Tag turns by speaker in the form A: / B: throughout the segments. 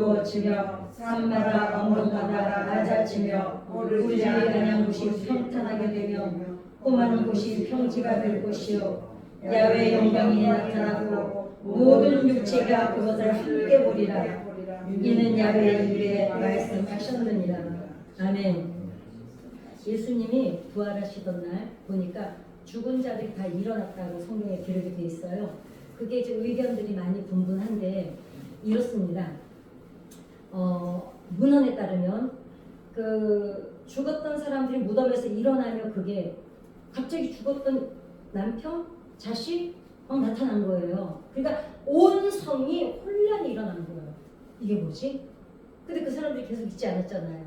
A: 두어치며 산마다 언덕마다 낮아지며 우리 가는 곳이 평탄하게 되며 험한 곳이 평지가 될 것이요 야훼 영광이 나타나고 모든 육체가 그것을 함께 보리라. 이는 야훼의 입에 말씀하셨느니라. 아멘. 예수님이 부활하시던 날 보니까 죽은 자들이 다 일어났다고 성경에 기록이 되어 있어요. 그게 이제 의견들이 많이 분분한데 이렇습니다. 문헌에 따르면 그 죽었던 사람들이 무덤에서 일어나면 그게 갑자기 죽었던 남편, 자식 막 나타난 거예요. 그러니까 온 성이 혼란이 일어난 거예요. 이게 뭐지? 근데 그 사람들이 계속 있지 않았잖아요.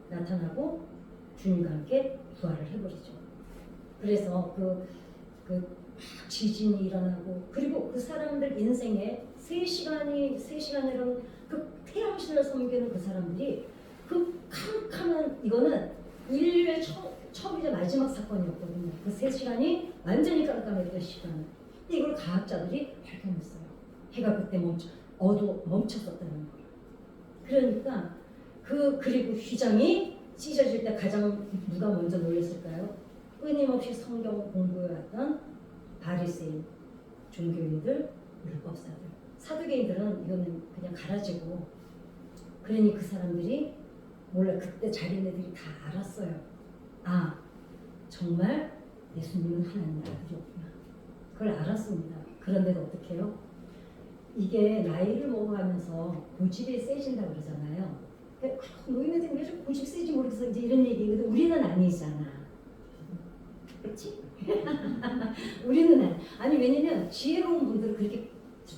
A: 나타나고 주님과 함께 부활을 해버리죠. 그래서 막 지진이 일어나고 그리고 그 사람들 인생에 3시간이라는 그 태양신을 섬기는 그 사람들이 그 캄캄한 이거는 인류의 처음이자 마지막 사건이었거든요. 그 3시간이 완전히 깜깜했던 시간. 이걸 과학자들이 발견했어요. 해가 그때 멈췄었다는 거예요. 그러니까 그리고 휘장이 찢어질 때 가장 누가 먼저 놀랐을까요? 끊임없이 성경 공부해왔던 바리새인, 종교인들, 율법사들, 사두개인들은 이거는 그냥 가라지고 그러니 그 사람들이 몰라 그때 자기네들이 다 알았어요. 아 정말 예수님은 하나님 아들이었구나. 그걸 알았습니다. 그런데도 어떻게 해요? 이게 나이를 먹어가면서 고집이 세진다고 그러잖아요. 노인네들이 왜 이렇게 고집 세지 모르겠어 이제 이런 얘기거든. 우리는 아니잖아. 그렇지? 우리는 아니 왜냐면 지혜로운 분들은 그렇게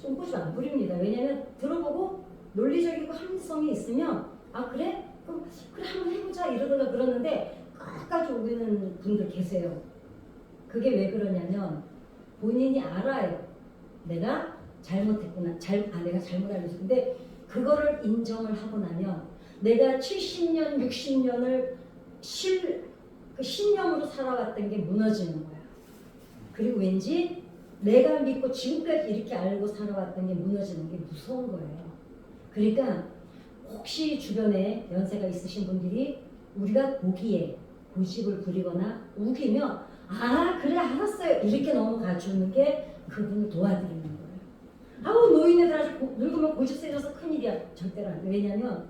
A: 똥꼬집 안 부립니다. 왜냐면 들어보고 논리적이고 합리성이 있으면 아 그래? 그럼 그래 한번 해보자 이러다가 그러는데 끝까지 오는 분들 계세요. 그게 왜 그러냐면 본인이 알아요. 내가 잘못했구나. 내가 잘못 알고 있어. 근데 그거를 인정을 하고 나면 내가 70년, 60년을 그 신념으로 살아왔던 게 무너지는 거야. 그리고 왠지 내가 믿고 지금까지 이렇게 알고 살아왔던 게 무너지는 게 무서운 거예요. 그러니까 혹시 주변에 연세가 있으신 분들이 우리가 보기에 고집을 부리거나 우기면 아 그래 알았어요 이렇게 넘어가 주는 게 그분을 도와드리는 거예요. 아우 노인네들 아주 늙으면 고집 세져서 큰일이야. 절대로 안 돼. 왜냐면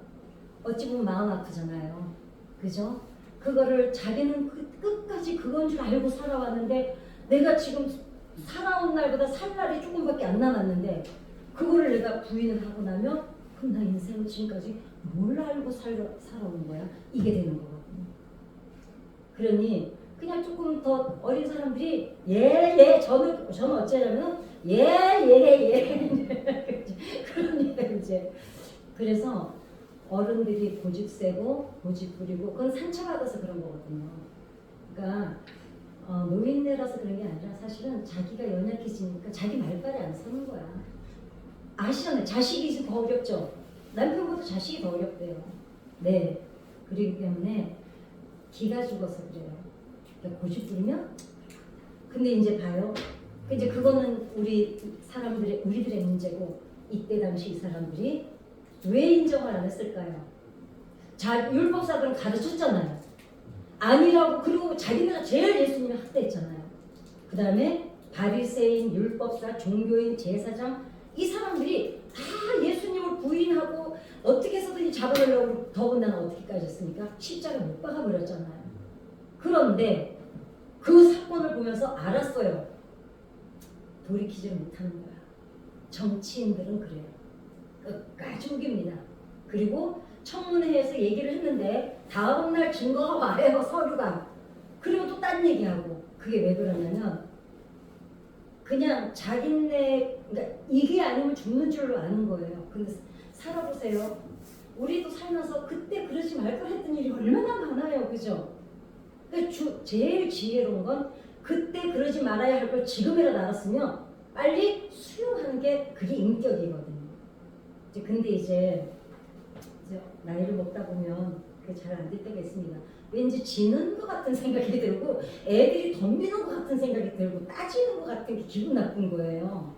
A: 어찌 보면 마음 아프잖아요. 그죠? 그거를 자기는 끝까지 그건 줄 알고 살아왔는데 내가 지금 살아온 날보다 살 날이 조금밖에 안 남았는데 그거를 내가 부인을 하고 나면 그럼 나 인생을 지금까지 뭘 알고 살아온 거야? 이게 되는 거거든요. 그러니 그냥 조금 더 어린 사람들이 저는 어쩌냐면 그러니까 이제 그래서 어른들이 고집 세고 고집 부리고 그건 상처받아서 그런 거거든요. 그러니까 노인네라서 그런 게 아니라 사실은 자기가 연약해지니까 자기 말빨에 안 서는 거야. 아시잖아요. 자식이 더 어렵죠. 남편보다 자식이 더 어렵대요. 네. 그렇기 때문에 기가 죽어서 그래요. 그러니까 고집 부리면 근데 이제 봐요. 이제 그거는 우리들의 문제고 이때 당시 이 사람들이 왜 인정을 안 했을까요? 율법사들은 가르쳤잖아요. 아니라고. 그리고 자기네가 제일 예수님을 학대했잖아요. 그 다음에 바리새인, 율법사, 종교인, 제사장 이 사람들이 다 예수님을 부인하고 어떻게 해서든지 잡아내려고 더군다나 어떻게까지 했습니까? 십자가 못 박아버렸잖아요. 그런데 그 사건을 보면서 알았어요. 돌이키지를 못하는 거야. 정치인들은 그래요. 끝까지 우깁니다. 그리고 청문회에서 얘기를 했는데 다음날 증거가 와요. 서류가. 그리고 또 딴 얘기하고. 그게 왜 그러냐면 그냥 그러니까 이게 아니면 죽는 줄로 아는 거예요. 근데 살아보세요. 우리도 살면서 그때 그러지 말 걸 했던 일이 얼마나 많아요. 그죠? 제일 지혜로운 건 그때 그러지 말아야 할 걸 지금이라도 알았으면 빨리 수용하는 게 그게 인격이거든요. 근데 이제 나이를 먹다 보면 그게 잘 안 될 때가 있습니다. 왠지 지는 것 같은 생각이 들고 애들이 덤비는 것 같은 생각이 들고 따지는 것 같은 게 기분 나쁜 거예요.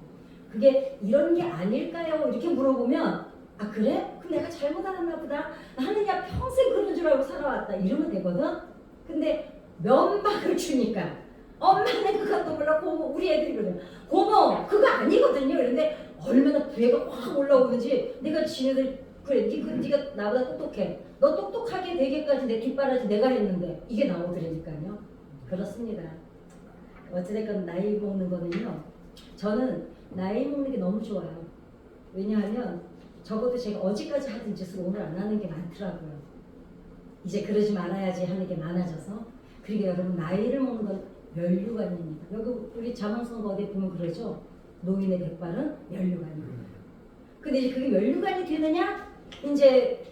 A: 그게 이런 게 아닐까요? 이렇게 물어보면 아 그래? 그럼 내가 잘못 알았나 보다. 나는 야 평생 그런 줄 알고 살아왔다. 이러면 되거든. 근데 면박을 주니까 엄마는 그것도 몰라. 고모 우리 애들이 그러잖아. 고모 그거 아니거든요. 그런데 얼마나 부해가 확 올라오는지 내가 지네들 그래 네가 나보다 똑똑해. 너 똑똑하게 되기까지 내 뒷바라지 내가 했는데 이게 나오더라니까요. 그렇습니다. 어찌됐건 나이 먹는 거는요. 저는 나이 먹는 게 너무 좋아요. 왜냐하면 적어도 제가 어제까지 하던 짓을 오늘 안 하는 게 많더라고요. 이제 그러지 말아야지 하는 게 많아져서. 그러니까 여러분 나이를 먹는 건 면류관입니다. 여기 우리 자망선거 어디 보면 그러죠. 노인의 백발은 면류관입니다. 근데 이제 그게 면류관이 되느냐, 이제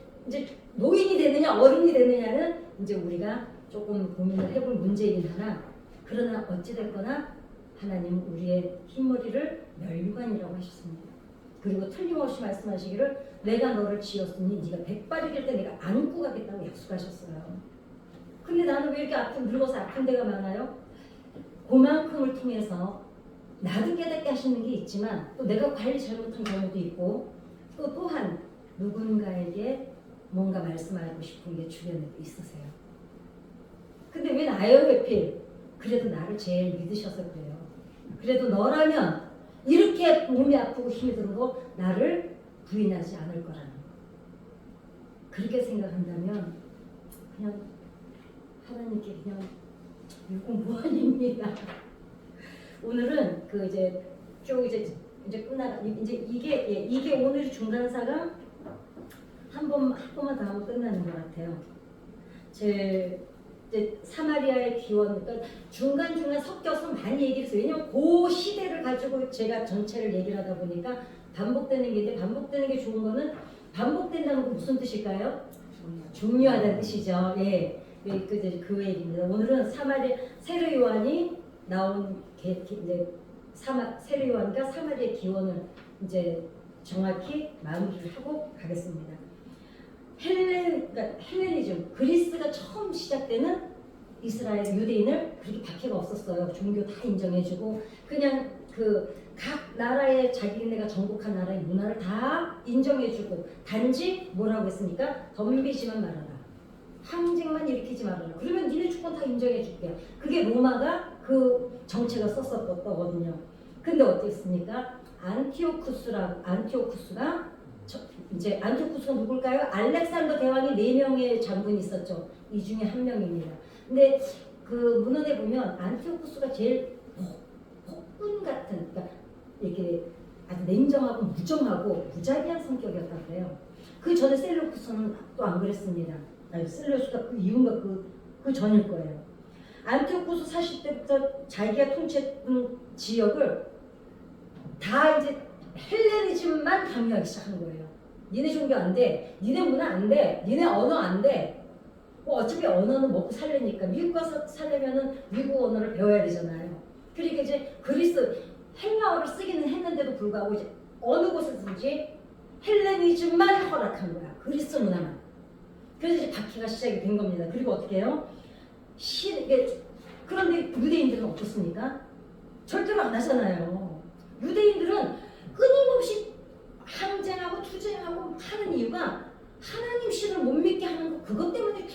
A: 노인이 되느냐, 어른이 되느냐는 이제 우리가 조금 고민을 해볼 문제이긴 하나, 그러나 어찌됐거나 하나님은 우리의 흰머리를 면류관이라고 하셨습니다. 그리고 틀림없이 말씀하시기를 내가 너를 지었으니 네가 백발이 될 때 내가 안고 가겠다고 약속하셨어요. 근데 나는 왜 이렇게 늙어서 아픈 데가 많아요? 그만큼을 통해서 나도 깨닫게 하시는 게 있지만 또 내가 관리 잘못한 경우도 있고 또한 누군가에게 뭔가 말씀하고 싶은 게 주변에 있으세요. 근데 왜 나예요 하필? 그래도 나를 제일 믿으셔서 그래요. 그래도 너라면 이렇게 몸이 아프고 힘이 들어도 나를 부인하지 않을 거라는 거. 그렇게 생각한다면 그냥 하나님께 그냥 유공무원입니다. 오늘은 그 이제 쭉 이제 끝나 이제 이게 오늘 중간사가 한 번만 더 하면 끝나는 것 같아요. 제 이제 사마리아의 기원, 그러니까 중간 섞여서 많이 얘기했어요. 왜냐면 그 시대를 가지고 제가 전체를 얘기를 하다 보니까 반복되는 게 있는데 반복되는 게 좋은 거는 반복된다는 건 무슨 뜻일까요? 중요하다는 뜻이죠. 예. 그 얘기입니다. 오늘은 세례 요한이 나온 이제 세례 요한과 사마리아 기원을 이제 정확히 마무리를 하고 가겠습니다. 그러니까 헬레니즘, 그리스가 처음 시작되는 이스라엘 유대인을 그렇게 박해가 없었어요. 종교 다 인정해주고 그냥 그 각 나라의 자기네가 정복한 나라의 문화를 다 인정해주고 단지 뭐라고 했습니까? 덤비지만 말아라. 항쟁만 일으키지 말아라. 그러면 니네 주권 다 인정해줄게. 그게 로마가 그 정책을 썼었거든요. 근데 어땠습니까? 안티오쿠스가 누굴까요? 알렉산더 대왕이 4명의 장군이 있었죠. 이 중에 한 명입니다. 근데 그 문헌에 보면 안티오쿠스가 제일 폭군 같은, 그러니까 이렇게 아주 냉정하고 무정하고 무자비한 성격이었다고 해요. 그 전에 셀루쿠스는 또 안 그랬습니다. 셀루쿠스가 그 이유가 그 전일 거예요. 안티오쿠스 사실 때부터 자기가 통치했던 지역을 다 이제 헬레니즘만 강요하기 시작한 거예요. 니네 종교 안 돼, 니네 문화 안 돼, 니네 언어 안 돼. 뭐 어차피 언어는 먹고 살려니까 미국 가서 살려면은 미국 언어를 배워야 되잖아요. 그러니까 이제 그리스 헬라어를 쓰기는 했는데도 불구하고 이제 어느 곳에서든지 헬레니즘만 허락한 거야. 그리스 문화만. 그래서 이제 박해가 시작이 된 겁니다. 그리고 어떻게 해요? 그런데 유대인들은 어떻습니까? 절대로 안 하잖아요. 유대인들은 끊임없이 항쟁하고 투쟁하고 하는 이유가 하나님 신을 못 믿게 하는 거, 그것 때문에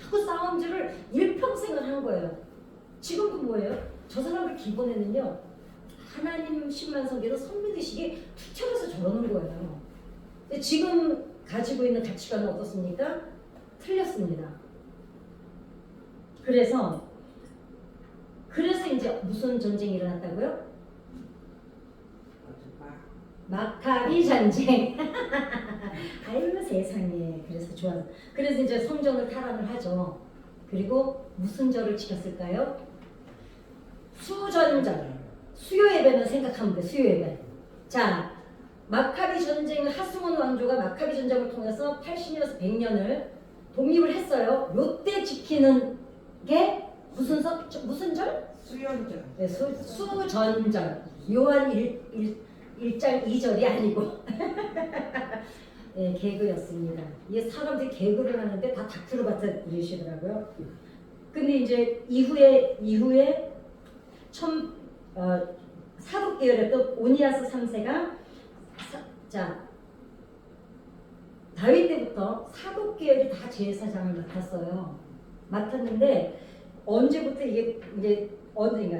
A: 하고 싸움질을 일평생을 한 거예요. 지금도 뭐예요? 저 사람들 기본에는요, 하나님 신만 섬기는 선민의식이 투철해서 저러는 거예요. 근데 지금 가지고 있는 가치관은 어떻습니까? 틀렸습니다. 그래서 이제 무슨 전쟁이 일어났다고요? 마카비 전쟁. 아유 세상에. 그래서 좋아서. 그래서 이제 성전을 탈환을 하죠. 그리고 무슨 절을 지켰을까요? 수전절. 수요 예배는 생각하면 돼. 수요 예배. 자, 마카비 전쟁을 하스몬 왕조가 마카비 전쟁을 통해서 80년에서 100년을 독립을 했어요. 요때 지키는 게 무슨 절?
B: 수연절.
A: 네, 수전절. 요한 1장 2절이 아니고 네, 개그였습니다. 이게 사람들이 개그를 하는데 다 다큐를 받아들이시더라고요. 근데 이제 이후에 사독 계열의 또 오니아스 3세가 다윗 때부터 사독계열이 다 제사장을 맡았어요. 맡았는데 언제부터 이게 이제 언젠가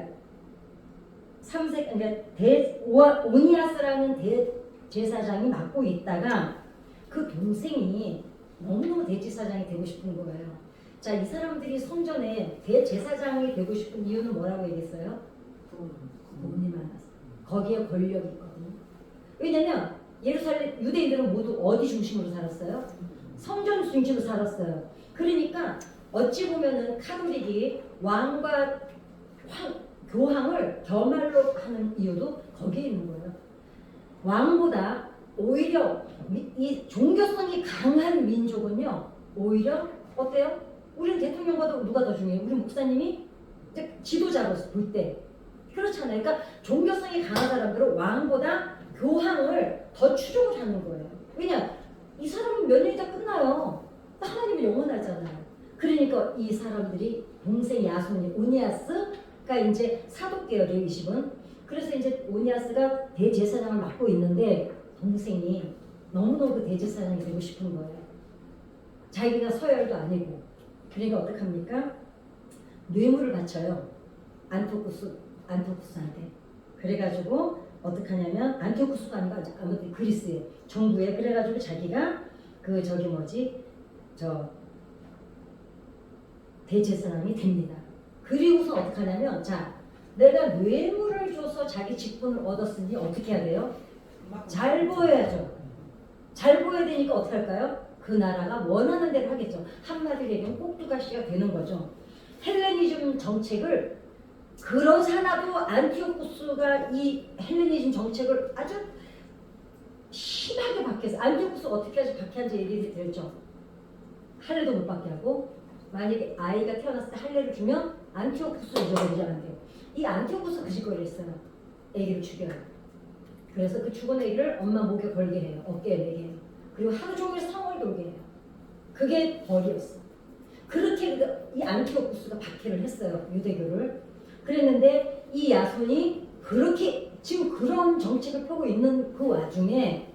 A: 3세 그러니까 오니아스라는 대제사장이 맡고 있다가 그 동생이 너무너무 대제사장이 되고 싶은 거예요. 자, 이 사람들이 성전에 대제사장이 되고 싶은 이유는 뭐라고 얘기했어요? 돈이 많아서. 거기에 권력이 있거든요. 왜냐면 예루살렘 유대인들은 모두 어디 중심으로 살았어요? 성전 중심으로 살았어요. 그러니까 어찌 보면은 카톨릭이 왕과 교황을 겸할로 하는 이유도 거기에 있는 거예요. 왕보다 오히려 이 종교성이 강한 민족은요, 오히려 어때요? 우리는 대통령보다 누가 더 중요해요? 우리 목사님이 지도자로서 볼 때. 그렇잖아요. 그러니까 종교성이 강한 사람들은 왕보다 교황을 더 추종을 하는 거예요. 왜냐? 이 사람은 몇 년이 다 끝나요. 하나님은 영원하잖아요. 그러니까 이 사람들이 동생 야손이 오니아스가 이제 사독계열의 20은 그래서 이제 오니아스가 대제사장을 맡고 있는데 동생이 너무너무 그 대제사장이 되고 싶은 거예요. 자기가 서열도 아니고. 그러니까 어떡합니까? 뇌물을 바쳐요. 안티오쿠스한테. 그래가지고 어떡하냐면 안티오쿠스가 아니고 아무튼 그리스에 정부에 그래가지고 자기가 그 저기 뭐지 대제사장이 됩니다. 그리고서 어떡하냐면 자 내가 뇌물을 줘서 자기 직분을 얻었으니 어떻게 해야 돼요? 잘 보여야죠. 잘 보여야 되니까 어떻게 할까요? 그 나라가 원하는 대로 하겠죠. 한마디로 얘기하면 꼭두가시가 되는 거죠. 헬레니즘 정책을 그런 사나도 안티오쿠스가 이 헬레니즘 정책을 아주 심하게 박해서 안티오쿠스가 어떻게 하지 박해한지 얘기를 들었죠. 할례도 못 받게 하고 만약에 아이가 태어났을 때 할례를 주면 안티오쿠스를 잊어버리자면 돼요. 이 안티오쿠스 그 짓거리를 했어요. 애기를 죽여요. 그래서 그 죽은 애기를 엄마 목에 걸게 해요. 어깨에 매게 해요. 그리고 하루 종일 성을 돌게 해요. 그게 벌이었어. 그렇게 이 안티오쿠스가 박해를 했어요. 유대교를. 그랬는데 이 야손이 그렇게 지금 그런 정책을 펴고 있는 그 와중에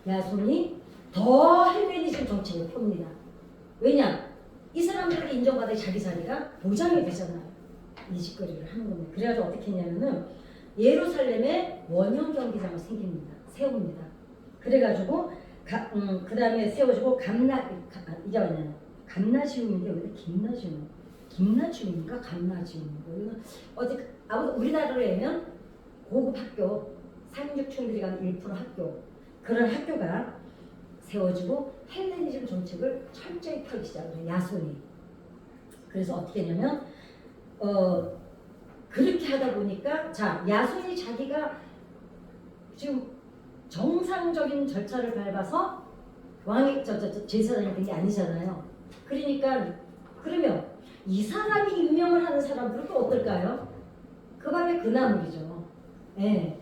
A: 야손이 더 헬레니즘 정책을 펴니다. 왜냐? 이 사람들이 인정받아 자기 자리가 보장이 되잖아요. 이 짓거리를 하는 겁니다. 그래가지고 어떻게 했냐면은 예루살렘에 원형 경기장을 세웁니다. 그래가지고 그 다음에 세워주고 이게 뭐냐 감나지움인데 왜 김나지움인가 감나지움인가 이건 어디 아무튼 우리나라로 하면 고급 학교 상륙충들이 가는 1% 학교 그런 학교가 세워지고 헬레니즘 정책을 철저히 펴기 시작을 해요. 야손이. 그래서 어떻게 했냐면 그렇게 하다 보니까 자 야손이 자기가 지금 정상적인 절차를 밟아서 왕이 제사장이 된 게 아니잖아요. 그러니까 그러면 이 사람이 임명을 하는 사람들은 또 어떨까요? 그 밤의 그나물이죠. 예.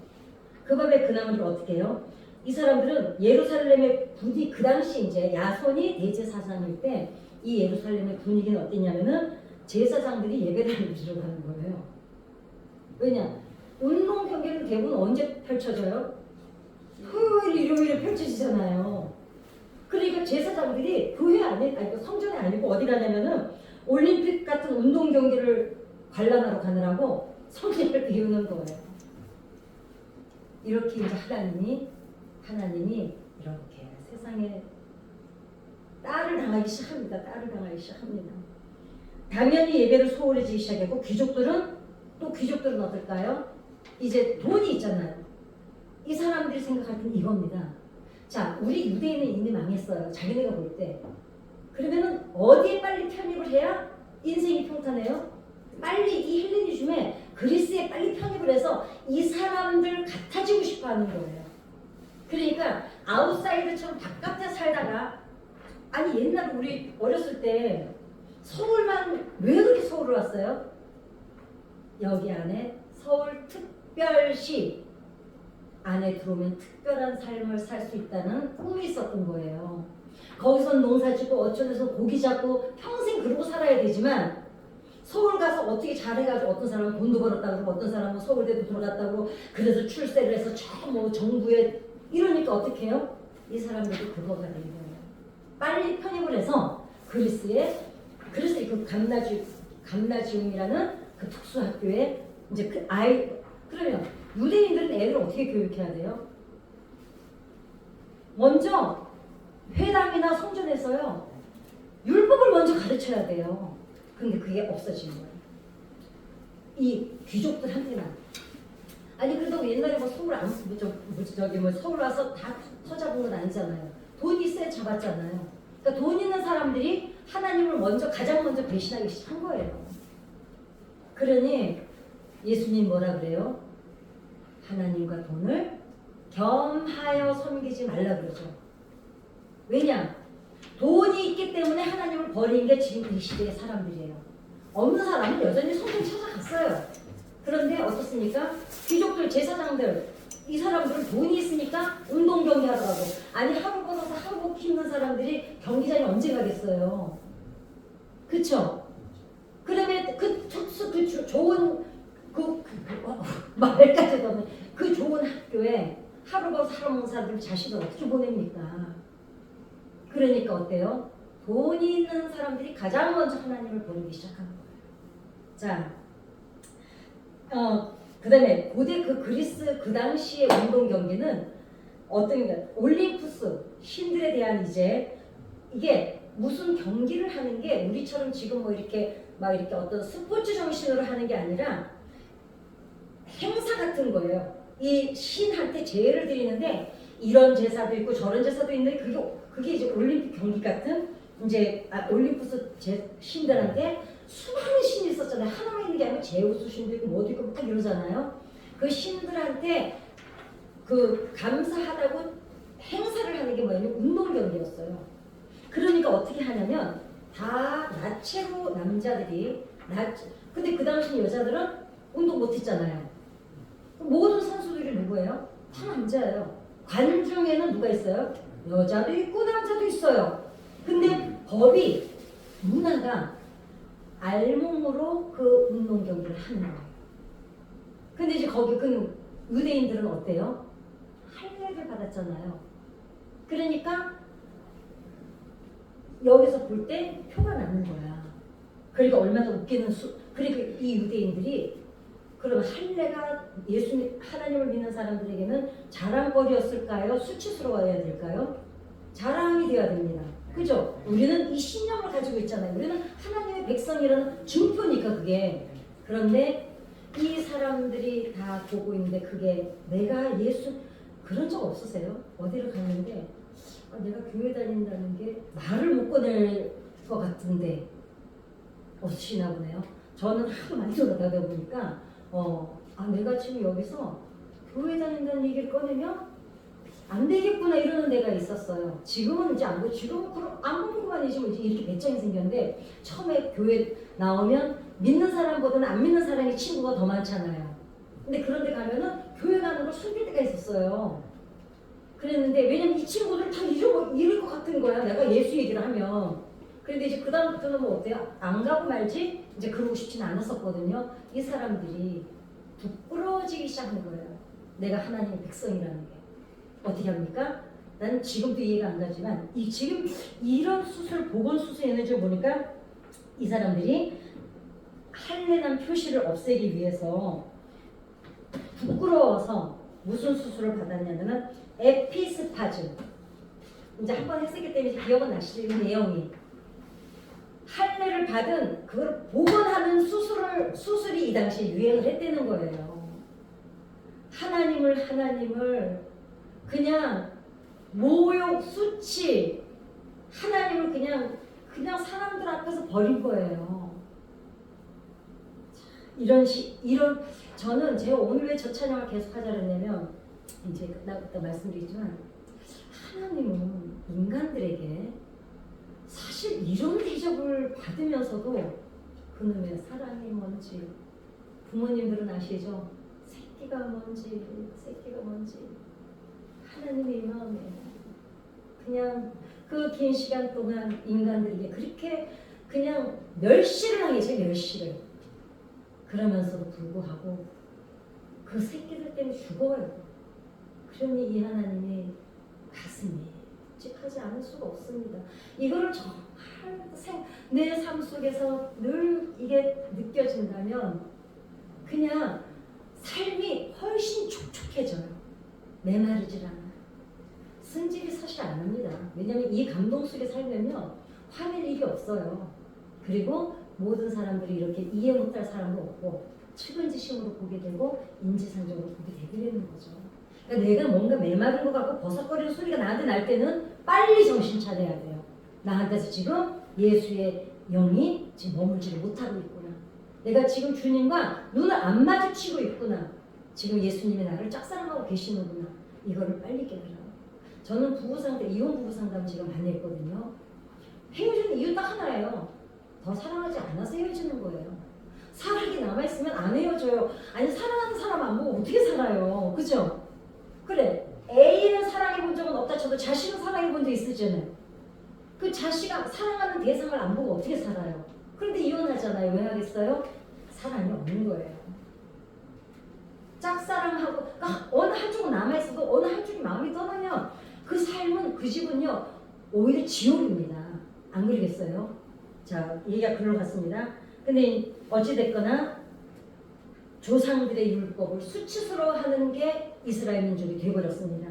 A: 그 밤의 그나물이 어떻게 해요? 이 사람들은 예루살렘의 분위기 그 당시 이제 야손이 대제사장일 때 이 예루살렘의 분위기는 어땠냐면은 제사장들이 예배를 드리러 가는 거예요. 왜냐? 운동 경기는 대부분 언제 펼쳐져요? 토요일, 일요일에 펼쳐지잖아요. 그러니까 제사장들이 교회 안에, 성전에 아니고 어디 가냐면은 올림픽 같은 운동 경기를 관람하러 가느라고 성전을 비우는 거예요. 이렇게 이제 하나님이 이렇게 세상에 딸을 당하기 시작합니다. 당연히 예배를 소홀히 지기 시작했고 귀족들은 어떨까요? 이제 돈이 있잖아요. 이 사람들이 생각할 때는 이겁니다. 자, 우리 유대인은 이미 망했어요. 자기네가 볼 때. 그러면은 어디에 빨리 편입을 해야 인생이 평탄해요? 빨리 이 헬레니즘에 그리스에 빨리 편입을 해서 이 사람들 같아지고 싶어 하는 거예요. 그러니까 아웃사이더처럼 바깥에 살다가 아니 옛날에 우리 어렸을 때 서울만 왜 그렇게 서울을 왔어요? 여기 안에 서울특별시 안에 들어오면 특별한 삶을 살 수 있다는 꿈이 있었던 거예요. 거기서 농사 짓고 어쩌면서 고기 잡고 평생 그러고 살아야 되지만 서울 가서 어떻게 잘해가지고 어떤 사람은 돈도 벌었다 그러고 어떤 사람은 서울대도 들어갔다고 그래서 출세를 해서 저 뭐 정부에 이러니까 어떻게 해요? 이 사람들도 그거가 된 거예요. 빨리 편입을 해서 그리스의 그 감나지움이라는 그 특수학교에 이제 그 아이 그러면 유대인들은 애를 어떻게 교육해야 돼요? 먼저 회당이나 성전에서요 율법을 먼저 가르쳐야 돼요. 근데 그게 없어진 거예요. 이 귀족들한테만. 아니 그래도 옛날에 뭐 서울 뭐 서울 와서 다 터잡은 건 아니잖아요. 돈 있어야 잡았잖아요. 그러니까 돈 있는 사람들이 하나님을 가장 먼저 배신하기 시작한 거예요. 그러니 예수님 뭐라 그래요? 하나님과 돈을 겸하여 섬기지 말라 그러죠. 왜냐? 돈이 있기 때문에 하나님을 버린 게 지금 이 시대의 사람들이에요. 없는 사람은 여전히 성경 찾아갔어요. 그런데 어떻습니까? 귀족들, 제사장들, 이 사람들은 돈이 있으니까 운동 경기 하더라고. 아니 하루 벌어서 한복 입는 사람들이 경기장에 언제 가겠어요? 그쵸? 그러면 좋은 말까지 넣는 그 좋은 학교에 하루 벌어서 하루 먹는 사람들 자식을 어떻게 보냅니까? 그러니까 어때요? 돈이 있는 사람들이 가장 먼저 하나님을 버리기 시작한 거예요. 자, 그 다음에 고대 그 그리스 그 당시의 운동 경기는 어떤 게 올림푸스 신들에 대한 이제 이게 무슨 경기를 하는 게 우리처럼 지금 뭐 이렇게 막 이렇게 어떤 스포츠 정신으로 하는 게 아니라 행사 같은 거예요. 이 신한테 제의를 드리는데 이런 제사도 있고 저런 제사도 있는데 그게 이제 올림픽 경기 같은 이제 올림푸스 신들한테 수많은 신이 있었잖아요. 하나만 있는 게 아니고 제우스 신도 있고 뭐도 있고 막 이러잖아요. 그 신들한테 그 감사하다고 행사를 하는 게 뭐냐면 운동 경기였어요. 그러니까 어떻게 하냐면 다 나체로 남자들이 근데 그 당시 여자들은 운동 못했잖아요. 모든 선수들이 누구예요? 다 남자예요. 관중에는 누가 있어요? 여자도 있고 남자도 있어요. 근데 법이 문화가 알몸으로 그 운동 경기를 하는 거예요. 근데 이제 거기 그 유대인들은 어때요? 할례를 받았잖아요. 그러니까 여기서 볼 때 표가 나는 거야. 그러니까 얼마나 웃기는 그러니까 이 유대인들이 그럼 할례가 하나님을 믿는 사람들에게는 자랑거리였을까요? 수치스러워야 될까요? 자랑이 되어야 됩니다. 그죠? 우리는 이 신념을 가지고 있잖아요. 우리는 하나님의 백성이라는 증표니까 그게. 그런데 이 사람들이 다 보고 있는데 그게 내가 그런 적 없으세요? 어디를 갔는데 내가 교회 다닌다는 게 말을 못 꺼낼 것 같은데 없으시나 보네요. 저는 하도 많이 돌아다니다 보니까 내가 지금 여기서 교회 다닌다는 얘기를 꺼내면 안 되겠구나 이러는 데가 있었어요. 지금은 이제 지금은 안 궁금하니지 뭐 이렇게 배짱이 생겼는데 처음에 교회 나오면 믿는 사람보다는 안 믿는 사람이 친구가 더 많잖아요. 근데 그런 데 가면은 교회 가는 걸 숨길 때가 있었어요. 그랬는데 왜냐면 이 친구들 다 이럴 것 같은 거야. 내가 예수 얘기를 하면. 그런데 이제 그 다음부터는 뭐 어때요? 안 가고 말지 이제 그러고 싶지는 않았었거든요. 이 사람들이 부끄러워지기 시작한 거예요. 내가 하나님의 백성이라는 게. 어떻게 합니까? 난 지금도 이해가 안 가지만 지금 이런 보건수술 에너지를 보니까 이 사람들이 할례란 표시를 없애기 위해서 부끄러워서 무슨 수술을 받았냐면 에피스파즈. 이제 한번 했었기 때문에 기억은 나시죠? 이 내용이. 할례를 받은 그걸 복원하는 수술이 이 당시에 유행을 했다는 거예요. 하나님을 그냥 모욕, 수치, 하나님을 그냥 사람들 앞에서 버린 거예요. 저는 제가 오늘 왜 저 찬양을 계속 하자 그랬냐면 이제 그때 말씀드리지만 하나님은 인간들에게 사실 이런 대접을 받으면서도 그놈의 사랑이 뭔지 부모님들은 아시죠? 새끼가 뭔지 하나님의 마음에 그냥 그 긴 시간 동안 인간들에게 그렇게 그냥 멸시를 하겠죠. 멸시를. 그러면서도 불구하고 그 새끼들 때문에 죽어요. 그러니 이 하나님의 가슴이 묵직하지 않을 수가 없습니다. 이거를 정말 내 삶 속에서 늘 이게 느껴진다면 그냥 삶이 훨씬 촉촉해져요. 메마르질 않아요. 승질이 사실 안 납니다. 왜냐하면 이 감동 속에 살면요 화낼 일이 없어요. 그리고 모든 사람들이 이렇게 이해 못할 사람도 없고 측은지심으로 보게 되고 인지상정으로 보게 되게 되는 거죠. 그러니까 내가 뭔가 메마른 것 같고 버석거리는 소리가 나한테 날 때는 빨리 정신 차려야 돼요. 나한테서 지금 예수의 영이 지금 머물지를 못하고 있구나. 내가 지금 주님과 눈을 안 마주치고 있구나. 지금 예수님이 나를 짝사랑하고 계시는구나. 이거를 빨리 깨달아요. 저는 부부상담, 이혼 부부상담 지금 많이 했거든요. 헤어지는 이유 딱 하나예요. 더 사랑하지 않아서 헤어지는 거예요. 사랑이 남아있으면 안 헤어져요. 아니 사랑하는 사람 안 보고 어떻게 살아요. 그죠? 그래 A는 사랑해 본 적은 없다 쳐도 자식은 사랑해 본 적 있으잖아요. 그 자식아 사랑하는 대상을 안 보고 어떻게 살아요. 그런데 이혼하잖아요. 왜 하겠어요? 사랑이 없는 거예요. 짝사랑하고 그러니까 어느 한쪽은 남아있어도 어느 한쪽이 마음이 떠나면 그 삶은 그 집은요 오히려 지옥입니다. 안 그러겠어요? 자 얘기가 글로 갔습니다. 근데 어찌됐거나 조상들의 율법을 수치스러워하는 게 이스라엘 민족이 되어버렸습니다.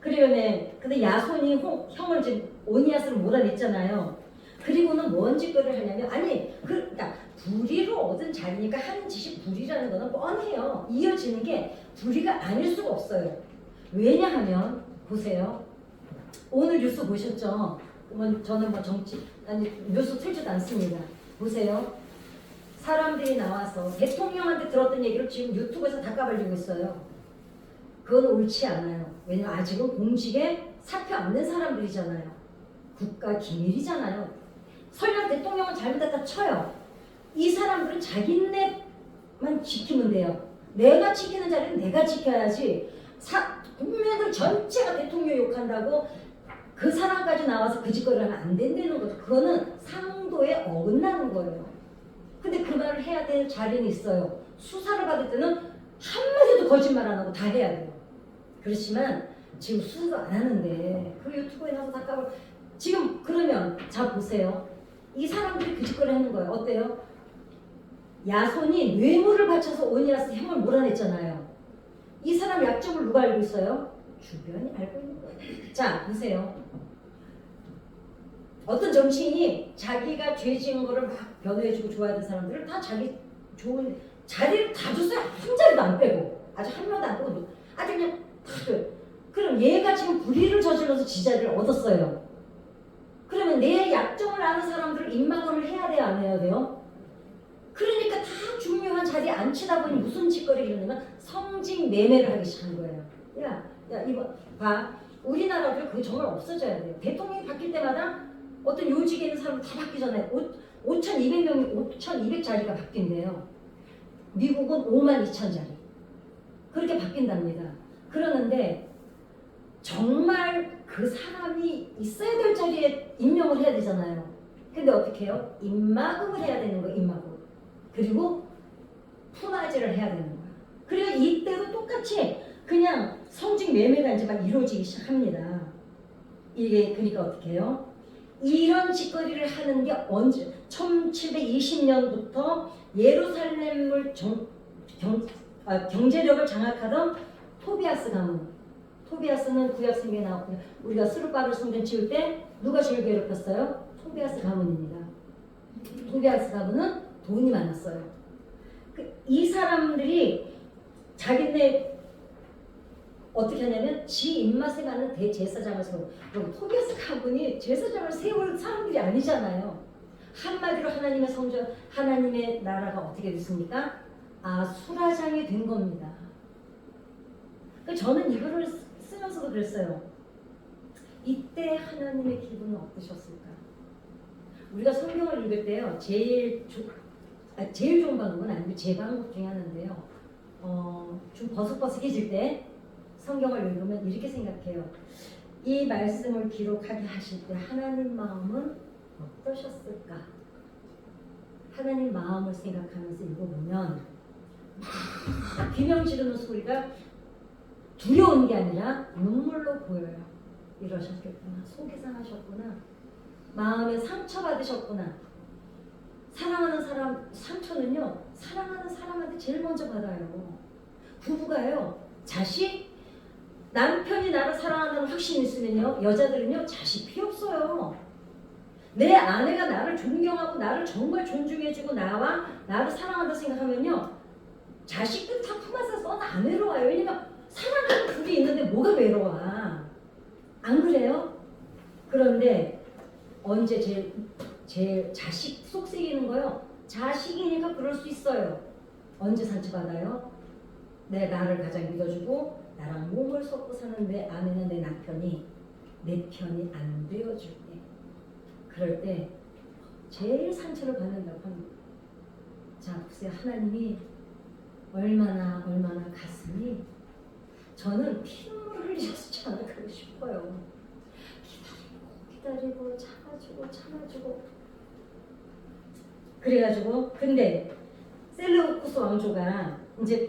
A: 근데 야손이 형을 지금 오니아스를 몰아냈잖아요. 그리고는 뭔 짓거리를 하냐면 그러니까 불의로 얻은 자리니까 하는 짓이 불의라는 거는 뻔해요. 이어지는 게 불의가 아닐 수가 없어요. 왜냐하면 보세요. 오늘 뉴스 보셨죠? 저는 뉴스 틀지도 않습니다. 보세요. 사람들이 나와서 대통령한테 들었던 얘기를 지금 유튜브에서 다 까발리고 있어요. 그건 옳지 않아요. 왜냐면 아직은 공직에 사표 안 낸 사람들이잖아요. 국가 기밀이잖아요. 설령 대통령은 잘못했다 쳐요. 이 사람들은 자기네만 지키면 돼요. 내가 지키는 자리는 내가 지켜야지. 국민들 전체가 대통령 욕한다고 그 사람까지 나와서 그 짓거리를 하면 안 된다는 거죠. 그거는 상도에 어긋나는 거예요. 근데 그 말을 해야 될 자리는 있어요. 수사를 받을 때는 한마디도 거짓말 안 하고 다 해야 돼요. 그렇지만 지금 수사도 안 하는데 그 유튜브에 나서 다 까고 지금 그러면 자 보세요. 이 사람들이 그 짓거리 하는 거예요. 어때요? 야손이 뇌물을 바쳐서 오니아스 형을 몰아냈잖아요. 이 사람 약점을 누가 알고 있어요? 주변이 알고 있는 거예요. 자 보세요. 어떤 정치인이 자기가 죄 지은 거를 막 변호해주고 좋아하는 사람들을 다 자기 좋은 자리를 다 줬어요. 한 자리도 안 빼고 아주 한 명도 안 빼고 아주 그냥 다들. 그럼 얘가 지금 불의를 저질러서 지자리를 얻었어요. 그러면 내 약점을 아는 사람들을 입막음을 해야 돼요, 안 해야 돼요? 그러니까 다 중요한 자리에 앉히다 보니 무슨 짓거리를 하냐면 성직 매매를 하기 시작한 거예요. 야 이거 봐. 우리나라도 그게 정말 없어져야 돼요. 대통령이 바뀔 때마다 어떤 요직에 있는 사람을 다 바뀌잖아요. 5,200명이 5,200자리가 바뀐대요. 미국은 52,000자리. 그렇게 바뀐답니다. 그러는데 정말 그 사람이 있어야 될 자리에 임명을 해야 되잖아요. 근데 어떻게 해요? 입막음을 해야 되는 거예요. 입막음. 그리고 푸나지를 해야 되는 거예요. 그리고 이때도 똑같이 그냥 성직 매매가 이제 막 이루어지기 시작합니다. 이게 그러니까 어떻게 해요? 이런 짓거리를 하는 게 언제? 1720년부터 예루살렘을 경제력을 장악하던 토비아스 가문. 토비아스는 구약 성경에 나왔고요. 우리가 스룹바벨 성전 지을 때 누가 제일 괴롭혔어요? 토비아스 가문입니다. 토비아스 가문은 돈이 많았어요. 이 사람들이 자기네 어떻게 하냐면 지 입맛에 맞는 대제사장을 세워. 그럼 토비아스 가문이 제사장을 세울 사람들이 아니잖아요. 한마디로 하나님의 성전, 하나님의 나라가 어떻게 됐습니까? 수라장이 된 겁니다. 저는 이거를 쓰면서도 그랬어요. 이때 하나님의 기분은 어떠셨을까? 우리가 성경을 읽을 때요, 제일 좋은 방법은 아니고 제 방법 중에 하나인데요. 좀 버석버석해질 때 성경을 읽으면 이렇게 생각해요. 이 말씀을 기록하게 하실 때 하나님 마음은 어떠셨을까? 하나님 마음을 생각하면서 읽어보면 비명 지르는 소리가 두려운 게 아니라 눈물로 보여요. 이러셨겠구나. 속이 상하셨구나. 마음에 상처받으셨구나. 사랑하는 사람 상처는요, 사랑하는 사람한테 제일 먼저 받아요. 부부가요, 자식, 남편이 나를 사랑한다는 확신이 있으면요, 여자들은요, 자식 필요 없어요. 내 아내가 나를 존경하고 나를 정말 존중해주고 나를 사랑한다 생각하면요, 자식들 다 품 안에서 넌 안 외로워요. 왜냐면 사랑하는 둘이 있는데 뭐가 외로워? 안 그래요? 그런데 언제 제 자식 속삭이는 거요? 자식이니까 그럴 수 있어요. 언제 상처받아요? 나를 가장 믿어주고 나랑 몸을 섞고 사는 내 아내는 내 남편이 내 편이 안 되어줄 때, 그럴 때 제일 상처를 받는다고 합니다. 자, 보세요. 하나님이 얼마나 가슴이, 저는 피눈물을 흘리셨지 않을까 싶어요. 기다리고 참아주고 그래가지고, 근데 셀레우코스 왕조가 이제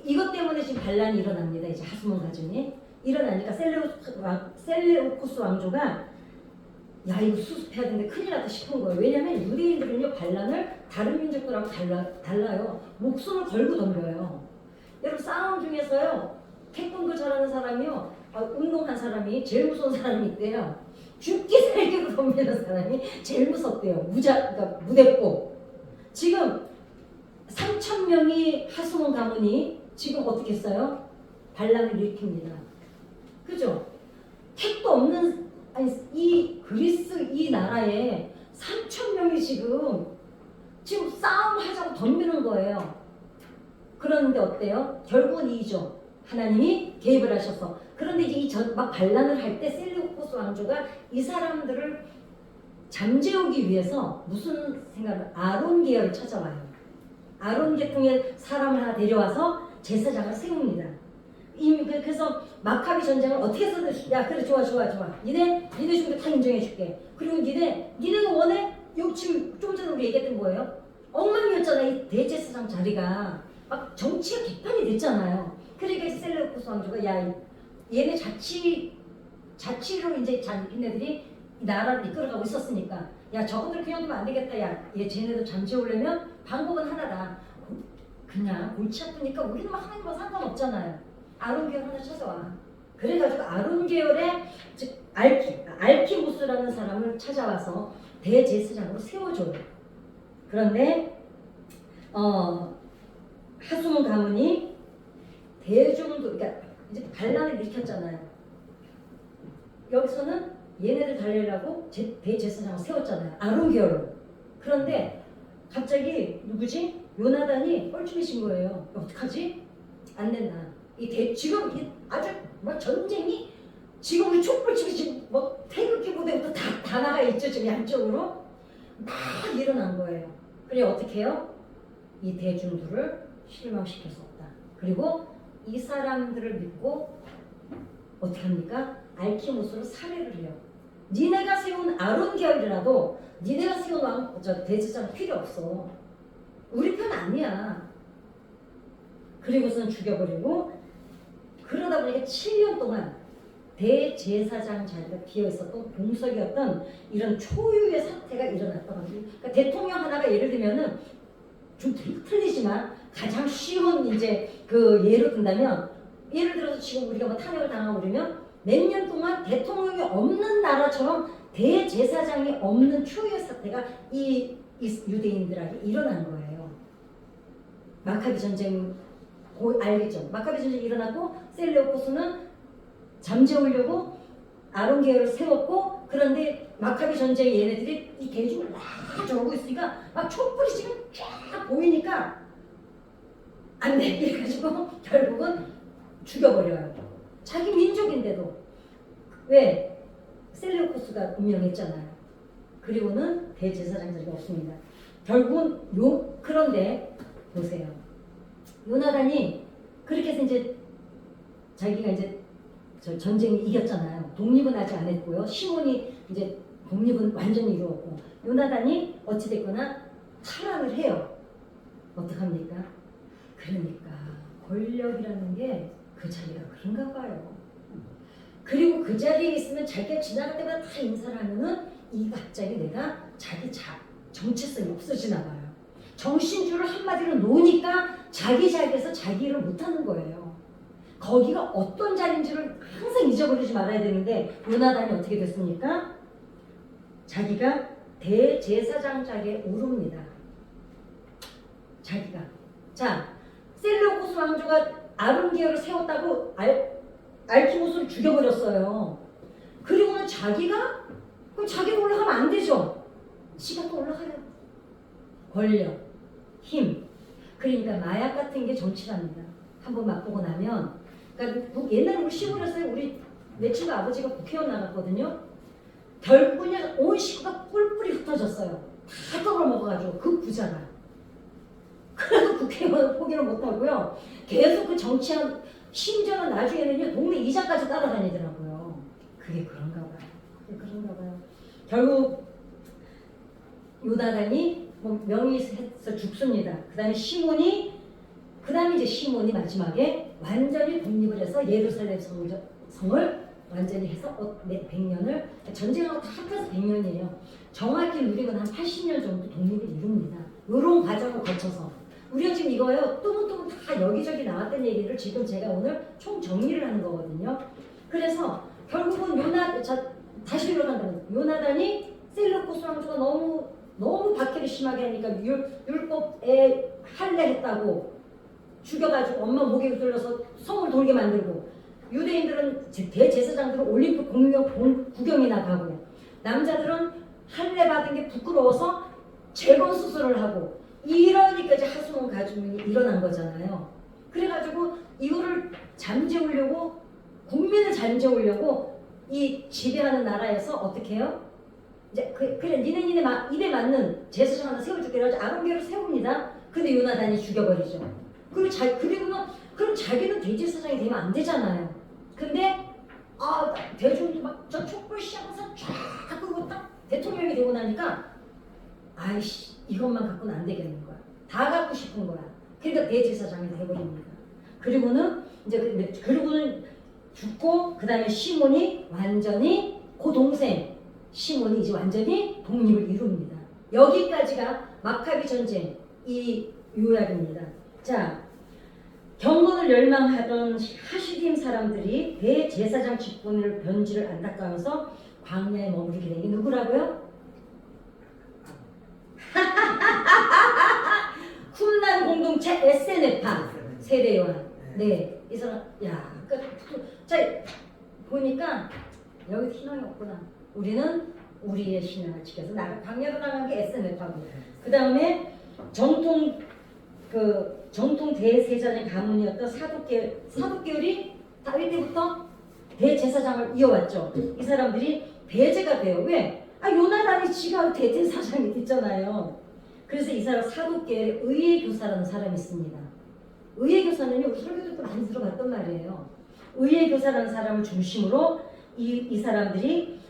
A: 이것 때문에 지금 반란이 일어납니다. 이제 하수몬 가정에 일어나니까 셀레우코스 왕조가 야, 이거 수습해야 되는데 큰일 났다 싶은 거예요. 왜냐하면 유대인들은요, 반란을 다른 민족들하고 달라요. 목숨을 걸고 덤벼요. 여러분, 싸움 중에서요, 태권도 잘하는 사람이요, 운동한 사람이 제일 무서운 사람이 있대요. 죽기 살기로 덤비는 사람이 제일 무섭대요. 그러니까 무대포. 지금 3,000명이 하수몬 가문이 지금 어떻게 했어요? 반란을 일으킵니다. 그죠? 택도 없는, 아니, 이 그리스 이 나라에 3,000명이 지금 싸움하자고 덤비는 거예요. 그런데 어때요? 결국은 이죠. 하나님이 개입을 하셔서. 그런데 이제 막 반란을 할 때 셀레우코스 왕조가 이 사람들을 잠재우기 위해서 무슨 생각을, 아론 계열을 찾아와요. 아론 계통의 사람을 하나 데려와서 제사장을 세웁니다. 그래서 마카비 전쟁을 어떻게 해서든, 야, 그래, 좋아. 니네 중에 다 인정해줄게. 그리고 니네가 원해? 지금 좀 전에 우리 얘기했던 거예요. 엉망이었잖아. 이 대제사장 자리가 막 정치가 개판이 됐잖아요. 그러니까 셀레우코스 왕조가 야, 얘네 자치로 이제 자기네들이 나라를 이끌어가고 있었으니까, 야, 저것들 그냥 두면 안 되겠다. 야, 쟤네들 잠재우려면 방법은 하나다. 그냥 골치 아프니까 우리는 막 하는 거 상관없잖아요. 아론 계열 하나 찾아와. 그래가지고 아론 계열의 즉 알키무스라는 사람을 찾아와서 대제사장으로 세워줘요. 그런데 하수몬 가문이 대중도, 그러니까 이제 반란을 일으켰잖아요. 여기서는 얘네들 달래려고 대제사장을 세웠잖아요. 아론 계열로. 그런데 갑자기 누구지? 요나단이 뻘쭘해진 거예요. 어떡하지? 안 된다. 지금 아주 막 전쟁이, 지금 우리 촛불집이 지금 뭐 태극기 부대부터 다 나가 있죠. 지금 양쪽으로 막 일어난 거예요. 그래 어떻게 해요? 이 대중들을 실망시킬 수 없다. 그리고 이 사람들을 믿고 어떻게 합니까? 알키무스로 살해를 해요. 니네가 세운 아론 계열이라도 니네가 세운 대제사장 필요 없어. 우리 편 아니야. 그리고선 죽여버리고, 그러다 보니까 7년 동안 대제사장 자리가 비어있었던 공석이었던 이런 초유의 사태가 일어났던 거죠. 그러니까 대통령 하나가 예를 들면은 좀 틀리지만 가장 쉬운 이제 그 예로 든다면, 예를 들어서 지금 우리가 뭐 탄핵을 당하고 그러면 몇 년 동안 대통령이 없는 나라처럼 대제사장이 없는 초유의 사태가 이 유대인들에게 일어난 거예요. 마카비 전쟁 알겠죠? 마카비 전쟁이 일어나고 셀레우코스는 잠재우려고 아론 계열을 세웠고, 그런데 마카비 전쟁에 얘네들이 이 대중을 막 저러고 있으니까 막 촛불이 지금 쫙 보이니까 안 돼. 이래가지고 결국은 죽여버려요. 자기 민족인데도. 왜? 셀레우코스가 운명했잖아요. 그리고는 대제사장 자리가 없습니다. 결국은 그런데 보세요. 요나단이 그렇게 해서 이제 자기가 이제 전쟁이 이겼잖아요. 독립은 아직 안 했고요. 시몬이 이제 독립은 완전히 이루었고, 요나단이 어찌됐거나 탈환을 해요. 어떡합니까? 그러니까 권력이라는 게 그 자리가 그런가 봐요. 그리고 그 자리에 있으면 자기가 지나갈 때마다 다 인사를 하면은 이 갑자기 내가 자기 정체성이 없어지나 봐요. 정신줄을 한마디로 놓으니까 자기 자리에서 자기 일을 못하는 거예요. 거기가 어떤 자리인지를 항상 잊어버리지 말아야 되는데 요나단이 어떻게 됐습니까? 자기가 대제사장 자리에 오릅니다. 자기가. 자, 셀레우코스 왕조가 아론계열을 세웠다고 알키모스를 죽여버렸어요. 그리고는 자기가? 그럼 자기가 올라가면 안 되죠. 지가 또 올라가요. 권력, 힘. 그러니까 마약 같은 게 정치랍니다. 한번 맛보고 나면. 그러니까 옛날에 우리 시골에서 우리 내 친구 아버지가 국회의원 나갔거든요. 결국은 온 식구가 뿔뿔이 흩어졌어요. 다 떡을 먹어가지고 그 부자가. 그래도 국회의원 포기를 못하고요. 계속 그 정치한 심지어는 나중에는요 동네 이장까지 따라다니더라고요. 그게 그런가 봐요. 결국 요나단이 명의에서 죽습니다. 그 다음에 시몬이 마지막에 완전히 독립을 해서 예루살렘 성을 완전히 해서 100년을 전쟁하고 다 합해서 100년이에요. 정확히 우리가 한 80년 정도 독립을 이룹니다. 이런 과정을 거쳐서 우리가 지금 이거요 뚜문뚜문 다 여기저기 나왔던 얘기를 지금 제가 오늘 총 정리를 하는 거거든요. 그래서 결국은 다시 일어난다면 요나단이 셀레우코스 왕조가 너무 박해를 심하게 하니까 율법에 할례했다고 죽여가지고 엄마 목에 들려서 성을 돌게 만들고 유대인들은 대제사장들은 올림픽 구경이나 가고 남자들은 할례 받은 게 부끄러워서 재건 수술을 하고 이러니까 이제 하수몬 가문이 일어난 거잖아요. 그래가지고 이거를 잠재우려고 국민을 잠재우려고 이 지배하는 나라에서 어떻게 해요? 이제 그래 니네 입에 맞는 제사장 하나 세워줄게 해가지고 아론계를 세웁니다. 근데 요나단이 죽여버리죠. 그리고는 그럼 자기는 대제사장이 되면 안 되잖아요. 근데 대중도 막 저 촛불 시장에서 쫙 그리고 딱 대통령이 되고 나니까 아이씨 이것만 갖고는 안 되겠는 거야. 다 갖고 싶은 거야. 그러니까 대제사장이 돼버립니다. 그리고는 죽고 그 다음에 시몬이 완전히 그 동생 시몬이 이제 완전히 독립을 이룹니다. 여기까지가 마카비 전쟁 이 요약입니다. 자, 경건을 열망하던 하시딤 사람들이 대제사장 직분을 변질을 안닦아면서 광야에 머무르게 된 게 누구라고요? 쿰란 공동체 에세네파 세례요한. 네, 이 사람 자 보니까 여기 희망이 없구나. 우리는 우리의 신앙을 지켜서 광야로 나간 게 에세네파고. 그 다음에 정통 대제사장 가문이었던 사독계열이 다윗 때부터 대제사장을 이어왔죠. 이 사람들이 배제가 돼요. 왜? 요나단이 지가 대제사장이 됐잖아요. 그래서 이 사람 사독계열의 의예교사라는 사람이 있습니다. 의예교사는요, 우리 설교 때 많이 들어봤던 말이에요. 의예교사라는 사람을 중심으로 이 사람들이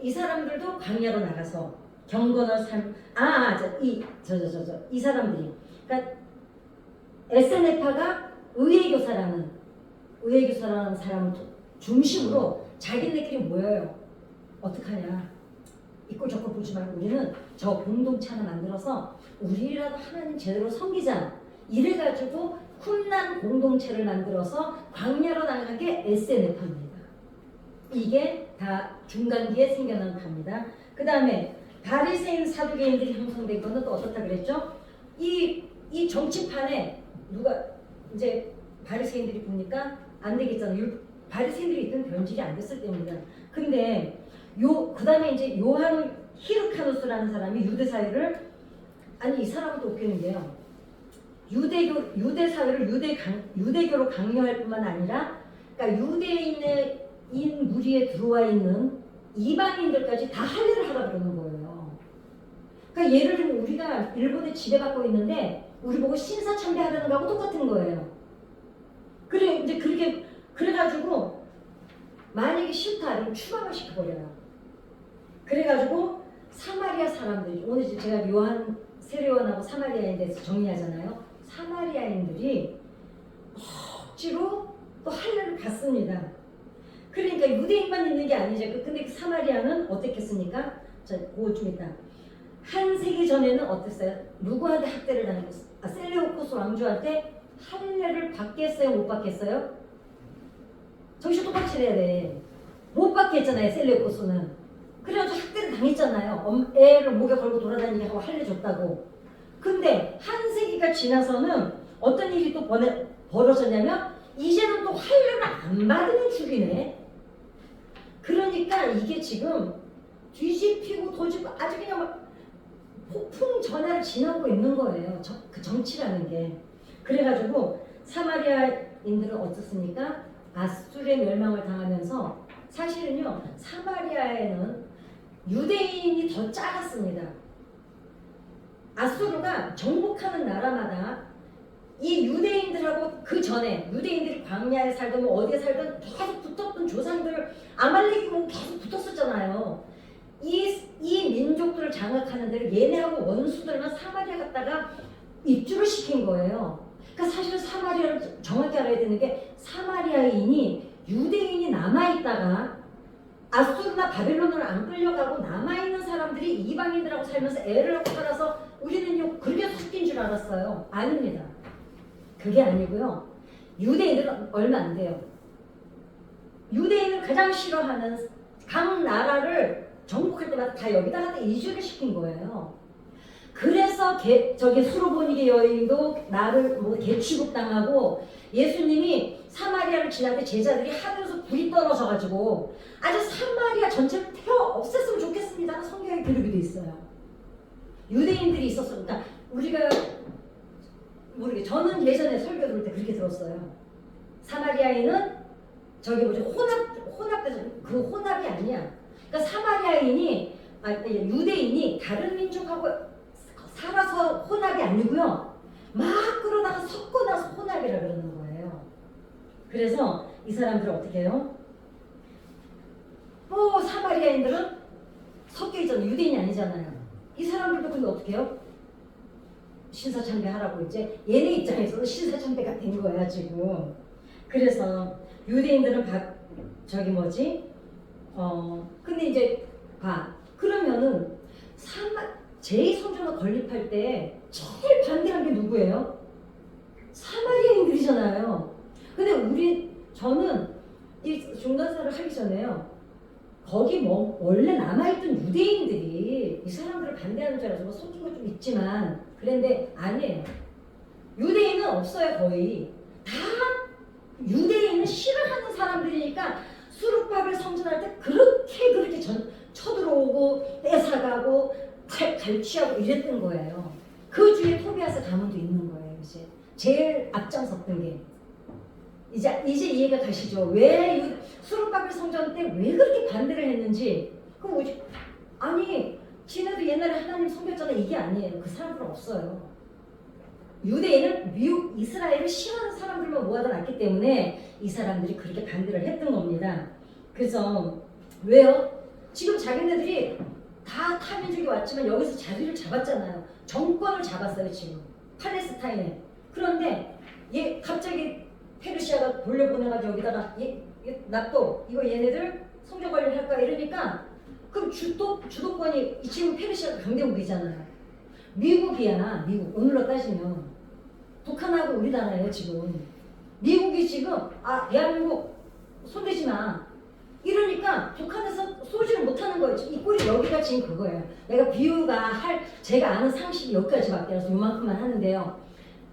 A: 이 사람들도 광야로 나가서 경건한 삶, 이 사람들이, 그러니까 에세네파가 의예교사라는 사람을 중심으로 자기네끼리 모여요. 어떡하냐? 이꼴 저꼴 보지 말고 우리는 저 공동체 하나 만들어서 우리라도 하나님 제대로 섬기자. 이래가지고 쿰란 공동체를 만들어서 광야로 나간 게 에세네파입니다. 이게 다 중간기에 생겨난 파입니다. 그 다음에 바리새인 사두개인들이 형성된 거는 또 어떻다 그랬죠? 이 정치판에 누가 이제 바리새인들이 보니까 안 되겠잖아요. 바리새인들이 있던 변질이 안 됐을 때입니다. 근데 그 다음에 이제 요한 히르카누스라는 사람이 유대 사회를 이 사람은 또 웃기는 게요. 유대 사회를 유대교로 강요할 뿐만 아니라 그러니까 유대인의 무리에 들어와 있는 이방인들까지 다 할례를 하라 그러는 거예요. 그러니까 예를 들면 우리가 일본에 지배받고 있는데 우리 보고 신사참배하라는 거하고 똑같은 거예요. 그래가지고 만약에 싫다 그러면 추방을 시켜버려요. 그래가지고 사마리아 사람들이 오늘 제가 세례요한하고 사마리아인에 대해서 정리하잖아요. 사마리아인들이 억지로 또 할례를 받습니다. 그러니까 유대인만 있는 게 아니죠. 근데 그 사마리아는 어떻겠습니까? 자, 그거 좀 이따. 한 세기 전에는 어땠어요? 누구한테 학대를 당했어요? 셀레우코스 왕조한테 할례를 받겠어요? 못 받겠어요? 정신 똑바로 차려야 돼. 못 받겠잖아요, 셀레우코스는. 그래가지고 학대를 당했잖아요. 애를 목에 걸고 돌아다니게 하고 할례 줬다고. 근데 한 세기가 지나서는 어떤 일이 또 벌어졌냐면 이제는 또 할례를 안 받으면 죽이네. 그러니까 이게 지금 뒤집히고 도집고 아주 그냥 막 폭풍 전야를 지나고 있는 거예요. 그 정치라는 게. 그래가지고 사마리아인들은 어떻습니까? 아수르의 멸망을 당하면서 사실은요 사마리아에는 유대인이 더 작았습니다. 아수르가 정복하는 나라마다 이 유대인들하고 그 전에 유대인들이 광야에 살든 뭐 어디에 살든 계속 붙었던 조상들 아말렉이 뭐 계속 붙었었잖아요. 이 민족들을 장악하는 데를 얘네하고 원수들만 사마리아 갔다가 입주를 시킨 거예요. 그러니까 사실 사마리아를 정확히 알아야 되는 게 사마리아인이 유대인이 남아있다가 아수르나 바벨론으로 안 끌려가고 남아있는 사람들이 이방인들하고 살면서 애를 하고 살아서 우리는요 그렇게 섞인 줄 알았어요. 아닙니다. 그게 아니고요. 유대인들은 얼마 안 돼요. 유대인을 가장 싫어하는 각 나라를 정복할 때마다 다 여기다가 이주를 시킨 거예요. 그래서 저기 수로보니게 여인도 나를 뭐 개취급당하고 예수님이 사마리아를 지날 때 제자들이 하늘에서 불이 떨어져가지고 아주 사마리아 전체를 태워 없앴으면 좋겠습니다. 성경에 기록이 돼 있어요. 유대인들이 있었으니까 우리가 모르게 저는 예전에 설교 들을 때 그렇게 들었어요. 사마리아인은 저기 뭐지 혼합돼서 그 혼합이 아니야. 그러니까 사마리아인이 유대인이 다른 민족하고 살아서 혼합이 아니고요. 막 그러다가 섞고 나서 혼합이라 그러는 거예요. 그래서 이 사람들은 어떻게 해요? 뭐 사마리아인들은 섞여 있잖아요. 유대인이 아니잖아요. 이 사람들도 근데 어떻게 해요? 신사참배하라고 이제 얘네 입장에서는 신사참배가 된 거야 지금. 그래서 유대인들은 저기 뭐지? 근데 이제 그러면은 제2성전을 건립할 때 제일 반대한 게 누구예요? 사마리아인들이잖아요. 근데 저는 이 중간사를 하기 전에요. 거기 뭐 원래 남아있던 유대인들이 이 사람들을 반대하는 줄 알아서 뭐 속인 거 좀 있지만 그런데 아니에요. 유대인은 없어요. 거의 다 유대인은 싫어하는 사람들이니까 수르바벨 성전할 때 그렇게 쳐들어오고 뺏어가고 갈취하고 이랬던 거예요. 그 주에 토비아스 가문도 있는 거예요. 이제 제일 앞장섰던 게 이제 이해가 가시죠? 왜 수르바벨 성전 때 왜 그렇게 반대를 했는지. 그럼 뭐지? 아니 지네도 옛날에 하나님 섬겼잖아. 이게 아니에요. 그 사람들은 없어요. 유대인은 이스라엘을 싫어하는 사람들만 모아다 놨기 때문에 이 사람들이 그렇게 반대를 했던 겁니다. 그래서 왜요? 지금 자기네들이 다 타민족이 왔지만 여기서 자리를 잡았잖아요. 정권을 잡았어요 지금 팔레스타인에. 그런데 갑자기 페르시아가 돌려보내가지고 여기다가 납도 이거 얘네들 성전 관리를 할까 이러니까 그럼 주도권이 지금 페르시아가 강대국이잖아요. 미국이야. 미국 오늘로 따지면 북한하고 우리나라예요 지금. 미국이 지금 대한민국 손대지 마 이러니까 북한에서 쏘지를 못하는 거예요. 이 꼴이 여기가 지금 그거예요. 내가 비유가 제가 아는 상식이 여기까지밖에 없어서 요만큼만 하는데요.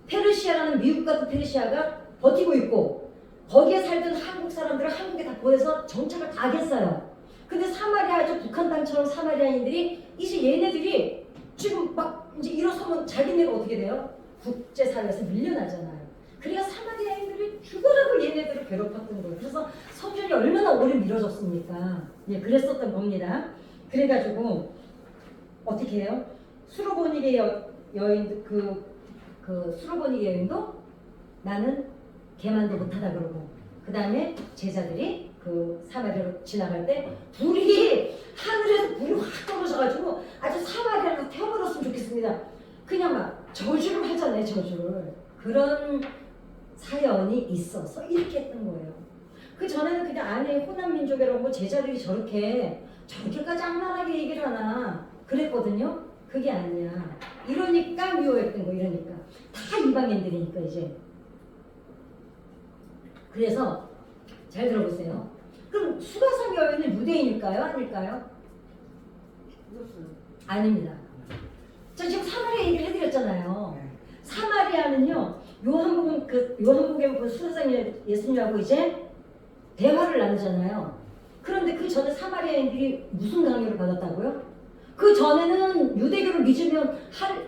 A: 페르시아라는 미국 같은 페르시아가 버티고 있고 거기에 살던 한국 사람들을 한국에 다 보내서 정착을 다 하겠어요. 근데 사마리아죠. 북한 땅처럼 사마리아인들이 이제 얘네들이 지금 막 이제 일어서면 자기네가 어떻게 돼요? 국제사회에서 밀려나잖아요. 그러니까 사마리아인들이 죽으라고 얘네들을 괴롭혔던 거예요. 그래서 성전이 얼마나 오래 미뤄졌습니까? 그랬었던 겁니다. 그래가지고 어떻게 해요? 수로보니게 여인 그 수로보니게 여인도 나는 개만도 못하다 그러고 그 다음에 제자들이 그 사마리아로 지나갈 때 하늘에서 불이 확 떨어져가지고 아주 사마리아로 태워버렸으면 좋겠습니다. 그냥 막 저주를 하잖아요. 저주를. 그런 사연이 있어서 이렇게 했던 거예요. 그 전에는 그냥 아니 호남 민족이라고 뭐 제자들이 저렇게까지 악랄하게 얘기를 하나 그랬거든요. 그게 아니야. 이러니까 미워했던 거 이러니까 다 이방인들이니까 이제. 그래서 잘 들어보세요. 그럼 수가성 여인은 유대인일까요? 아닐까요? 아닙니다. 저 지금 사마리아 얘기를 해드렸잖아요. 사마리아는요, 요한복음에 보면 수가성 예수님하고 이제 대화를 나누잖아요. 그런데 그 전에 사마리아인들이 무슨 강요를 받았다고요? 그 전에는 유대교를 믿으면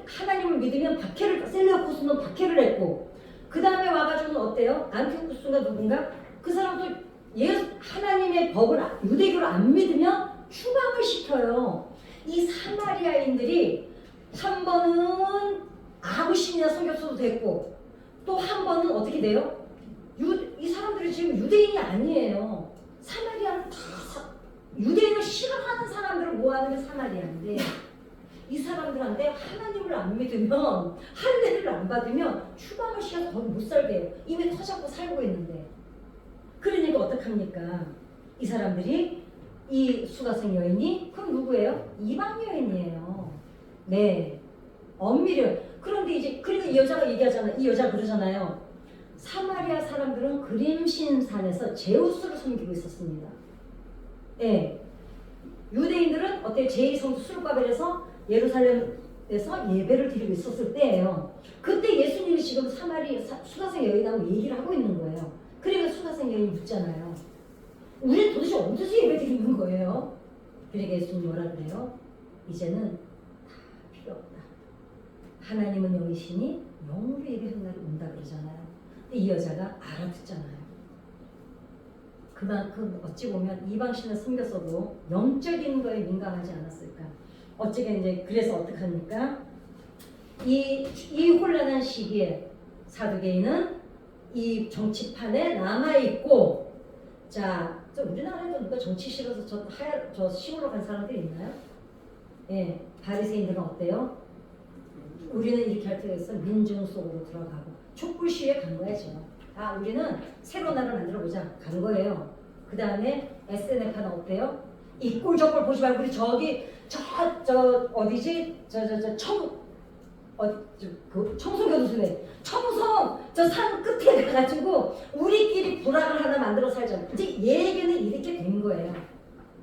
A: 하나님을 믿으면 셀레우코스는 박해를 했고, 그 다음에 와가지고는 어때요? 안티오쿠스가 누군가? 그 사람도 하나님의 법을 유대교를 안 믿으면 추방을 시켜요. 이 사마리아인들이 한 번은 아무 신이나 성경서도 됐고 또 한 번은 어떻게 돼요? 이 사람들이 지금 유대인이 아니에요. 사마리아는 다 유대인을 싫어하는 사람들을 모아놓은 게 사마리아인데 이 사람들한테 하나님을 안 믿으면 할례를 안 받으면 추방을 시켜서 거기 못 살게 해요. 이미 터잡고 살고 있는데. 그러니까 어떡합니까? 이 사람들이 이 수가성 여인이 그럼 누구예요? 이방 여인이에요. 네. 엄밀히. 그런데 이제 그러니까 이 여자가 얘기하잖아요. 이 여자가 그러잖아요. 사마리아 사람들은 그림신산에서 제우스를 섬기고 있었습니다. 예. 유대인들은 어때? 제2성도 수르바벨에서 예루살렘에서 예배를 드리고 있었을 때예요. 그때 예수님이 지금 수가성 여인하고 얘기를 하고 있는 거예요. 그러니까 수가성 여인이 묻잖아요. 우리는 도대체 어디서 예배 드리는 거예요? 그러니까 예수님이 뭐라 그래요? 이제는 다 필요 없다. 하나님은 영이시니 영으로 예배하는 날이 온다 그러잖아요. 근데 이 여자가 알아듣잖아요. 그만큼 어찌 보면 이방신을 섬겼어도 영적인 거에 민감하지 않았을까. 어찌게 이제 그래서 어떡합니까? 이 혼란한 시기에 사두개인은 이 정치판에 남아있고, 자, 우리나라에도 누가 정치 싫어서 저 시골로 간 사람들이 있나요? 예, 바리새인들은 어때요? 우리는 이렇게 할 때가 있어. 민중 속으로 들어가고 촛불 시위에 간 거야죠. 아, 우리는 새로운 나라를 만들어 보자 간 거예요. 그 다음에 SNF는 어때요? 이 꼴 저 꼴 보지 말고 우리 저기 어디지? 청송교도소네. 청송 저 산 끝에 가가지고 우리끼리 부락을 하나 만들어 살자. 이제 얘기는 이렇게 된 거예요.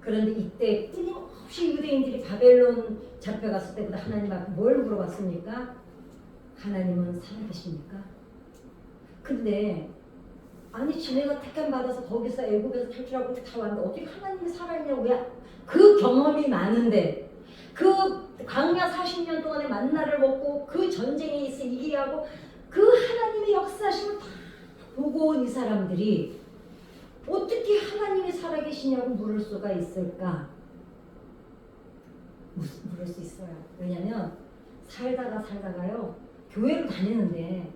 A: 그런데 이때 끊임없이 유대인들이 바벨론 잡혀갔을 때보다 하나님 앞에 뭘 물어봤습니까? 하나님은 살아계십니까? 근데 아니 지네가 택함 받아서 거기서 애국에서 탈출하고 다 왔는데 어떻게 하나님이 살아있냐고. 왜? 그 경험이 많은데 그 광야 40년 동안의 만나를 먹고 그 전쟁에 있어 이기하고 그 하나님의 역사심을 다 보고 온 이 사람들이 어떻게 하나님이 살아계시냐고 물을 수가 있을까? 물을 수 있어요. 왜냐면 살다가요 교회를 다니는데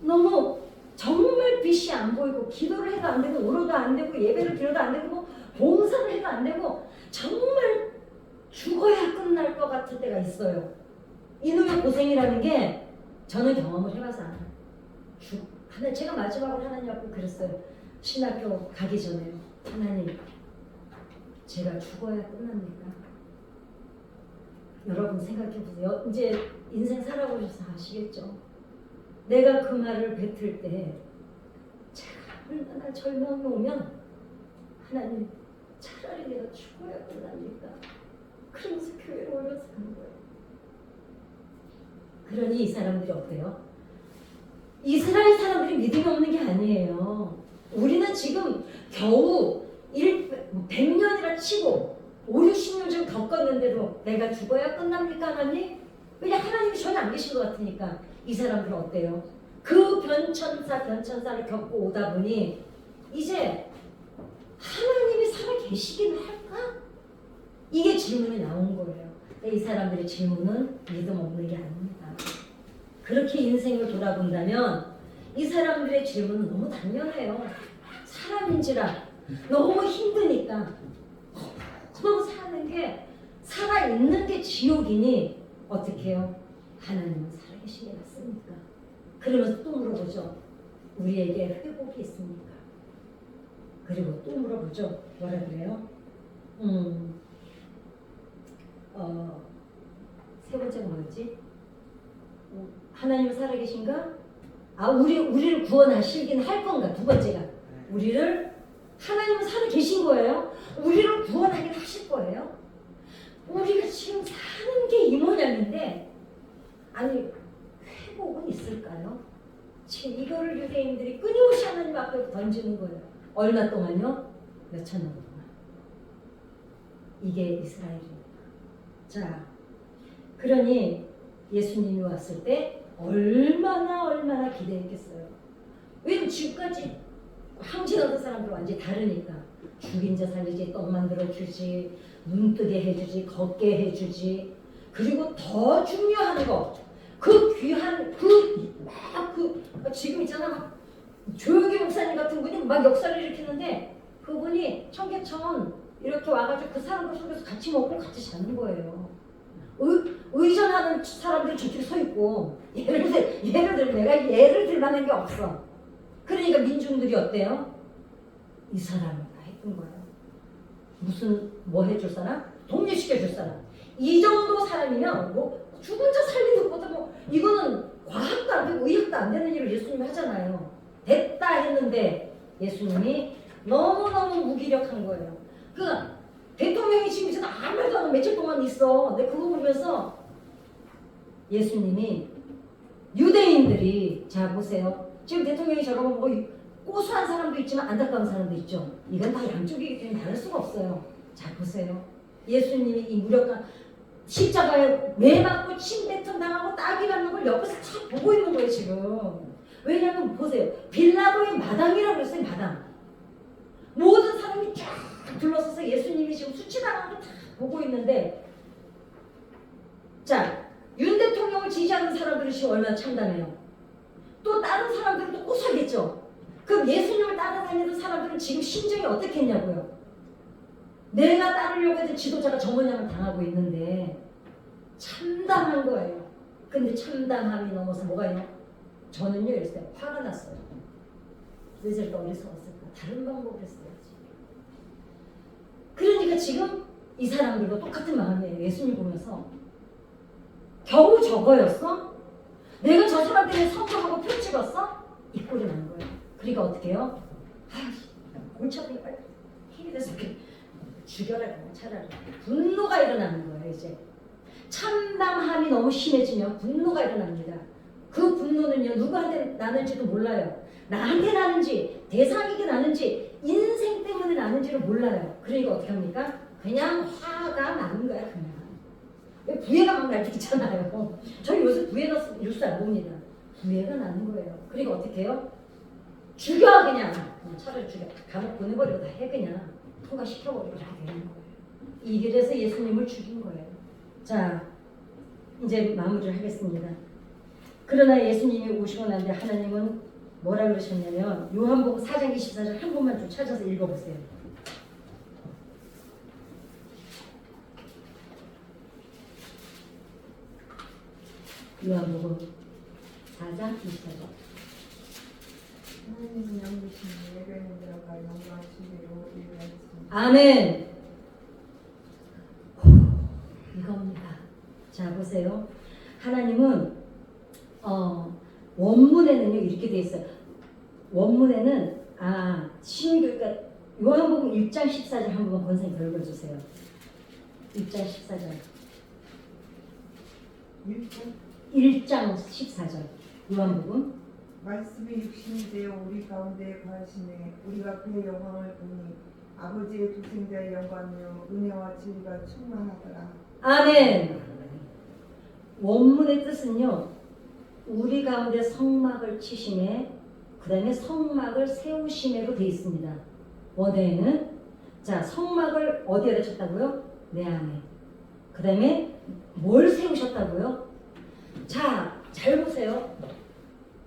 A: 너무 정말 빛이 안 보이고 기도를 해도 안 되고 울어도 안 되고 예배를 드려도 안 되고 뭐 봉사를 해도 안 되고 정말 죽어야 끝날 것 같을 때가 있어요. 이놈의 고생이라는 게 저는 경험을 해봐서 알아요. 제가 마지막으로 하나님 앞에 그랬어요. 신학교 가기 전에 하나님 제가 죽어야 끝납니까? 여러분 생각해보세요. 이제 인생 살아보셔서 아시겠죠? 내가 그 말을 뱉을 때 제가 얼마나 절망이 오면 하나님 차라리 내가 죽어야 끝납니까? 그러면서 교회를 올려서 가는 거예요. 그러니 이 사람들이 어때요? 이스라엘 사람들이 믿음이 없는 게 아니에요. 우리는 지금 겨우 100년이라 치고 5, 60년 좀 겪었는데도 내가 죽어야 끝납니까 하나님? 왜냐 하나님이 전혀 안 계신 것 같으니까. 이 사람들은 어때요? 그 변천사를 겪고 오다 보니 이제 하나님이 살아계시긴 할까? 이게 질문이 나온 거예요. 이 사람들의 질문은 믿음 없는 게 아닙니다. 그렇게 인생을 돌아본다면 이 사람들의 질문은 너무 당연해요. 사람인지라 너무 힘드니까 너무 사는 게 살아있는 게 지옥이니 어떻게 해요? 하나님은 살아계신 게 낫습니까? 그러면서 또 물어보죠. 우리에게 회복이 있습니까? 그리고 또 물어보죠. 뭐라 그래요? 세 번째가 뭐였지? 하나님 살아계신가? 우리를 구원하시긴 할 건가? 두 번째가 우리를 하나님은 살아계신 거예요. 우리를 구원하긴 하실 거예요. 우리가 지금 사는 게 이 모양인데 아니 회복은 있을까요? 지금 이거를 유대인들이 끊임없이 하나님 앞에 던지는 거예요. 얼마 동안요? 몇천 년 동안. 이게 이스라엘입니다. 자, 그러니 예수님이 왔을 때 얼마나 기대했겠어요. 왜냐면 지금까지 항진하던 사람들 완전히 다르니까 죽인 자 살리지, 떡 만들어 주지, 눈 뜨게 해주지, 걷게 해주지. 그리고 더 중요한 거, 그 귀한 지금 있잖아 막 조용기 목사님 같은 분이 막 역사를 일으키는데 그분이 청계천 이렇게 와가지고 그 사람들 속에서 같이 먹고 같이 자는 거예요. 의존하는 사람들이 저쪽에 서 있고 예를 들어 내가 예를 들 만한 게 없어. 그러니까 민중들이 어때요? 이 사람이다 했던 거예요. 무슨 뭐 해줄 사람? 독립시켜줄 사람. 이 정도 사람이면 뭐 죽은 자 살리는 것보다 뭐 이거는 과학도 안 되고 의학도 안 되는 일을 예수님이 하잖아요. 됐다 했는데 예수님이 너무너무 무기력한 거예요. 그러니까 대통령이 지금 있어도 아무 말도 안 하고 며칠 동안 있어. 근데 그거 보면서 예수님이 유대인들이 자 보세요. 지금 대통령이 저러고 뭐 고소한 사람도 있지만 안타까운 사람도 있죠. 이건 다 양쪽이기 때문에 다를 수가 없어요. 자 보세요. 예수님이 이 무력한 십자가에 매 맞고 침뱉음 당하고 따기 맞는 걸 옆에서 참 보고 있는 거예요 지금. 왜냐하면 보세요. 빌라도의 마당이라고 했어요. 마당. 모든 사람이 쫙 둘러서서 예수님이 지금 수치당하는 거 다 보고 있는데 자 윤 대통령을 지지하는 사람들이 지금 얼마나 참담해요. 또 다른 사람들은 또 꼬사겠죠. 그럼 예수님을 따라다니는 사람들은 지금 심정이 어떻게 했냐고요. 내가 따르려고 해도 지도자가 저 모양을 당하고 있는데 참담한 거예요. 근데 참담함이 넘어서 뭐가요? 저는요 이랬어요. 화가 났어요. 왜 저렇게 어리석었을까? 다른 방법을 했어야지. 그러니까 지금 이 사람들도 똑같은 마음이에요. 예수님 보면서 겨우 저거였어? 내가 저 사람 때문에 선거하고 표 찍었어? 이 꼴이 나는 거예요. 그러니까 어떻게 해요? 골치 아프니까 빨리 힘이 돼서 이렇게 죽여라 차라리. 분노가 일어나는 거예요. 이제 참담함이 너무 심해지면 분노가 일어납니다. 그 분노는요 누구한테 나는지도 몰라요. 나한테 나는지 대상에게 나는지 인생 때문에 나는지를 몰라요. 그러니까 어떻게 합니까? 그냥 화가 나는 거야. 그냥 부해가 막 날뛰잖아요. 저희 요새 부해 뉴스 안 봅니다. 부해가 나는 거예요. 그러니까 어떻게 해요? 죽여 그냥 차라리 죽여. 감옥 보내버리고 다 해 그냥. 통과시켜버리고 다 되는 거예요. 이 길에서 예수님을 죽인 거예요. 자 이제 마무리를 하겠습니다. 그러나 예수님이 오시고 난 뒤에 하나님은 뭐라 그러셨냐면 요한복음 4장 24절 한 번만 좀 찾아서 읽어보세요. 요한복음 4장 24절.
B: 하나님은 영이신 예배인들과 영광하시기로 일하였습니다.
A: 아멘. 이겁니다. 자 보세요. 하나님은 원문에는요 이렇게 돼 있어요. 원문에는 그러니까 요한복음 1장 14절 한 번만 권사님 읽어주세요. 1장 14절. 1장 14절. 요한복음.
B: 말씀이 육신이 되어 우리 가운데 거하시네. 우리가 그의 영광을 보니 아버지의 독생자의 영광이요 은혜와 진리가 충만하더라.
A: 아멘. 원문의 뜻은요. 우리 가운데 성막을 치심에 그 다음에 성막을 세우심에로 되어 있습니다. 원어에는 자 성막을 어디에다 쳤다고요? 내 안에. 그 다음에 뭘 세우셨다고요? 자 잘 보세요.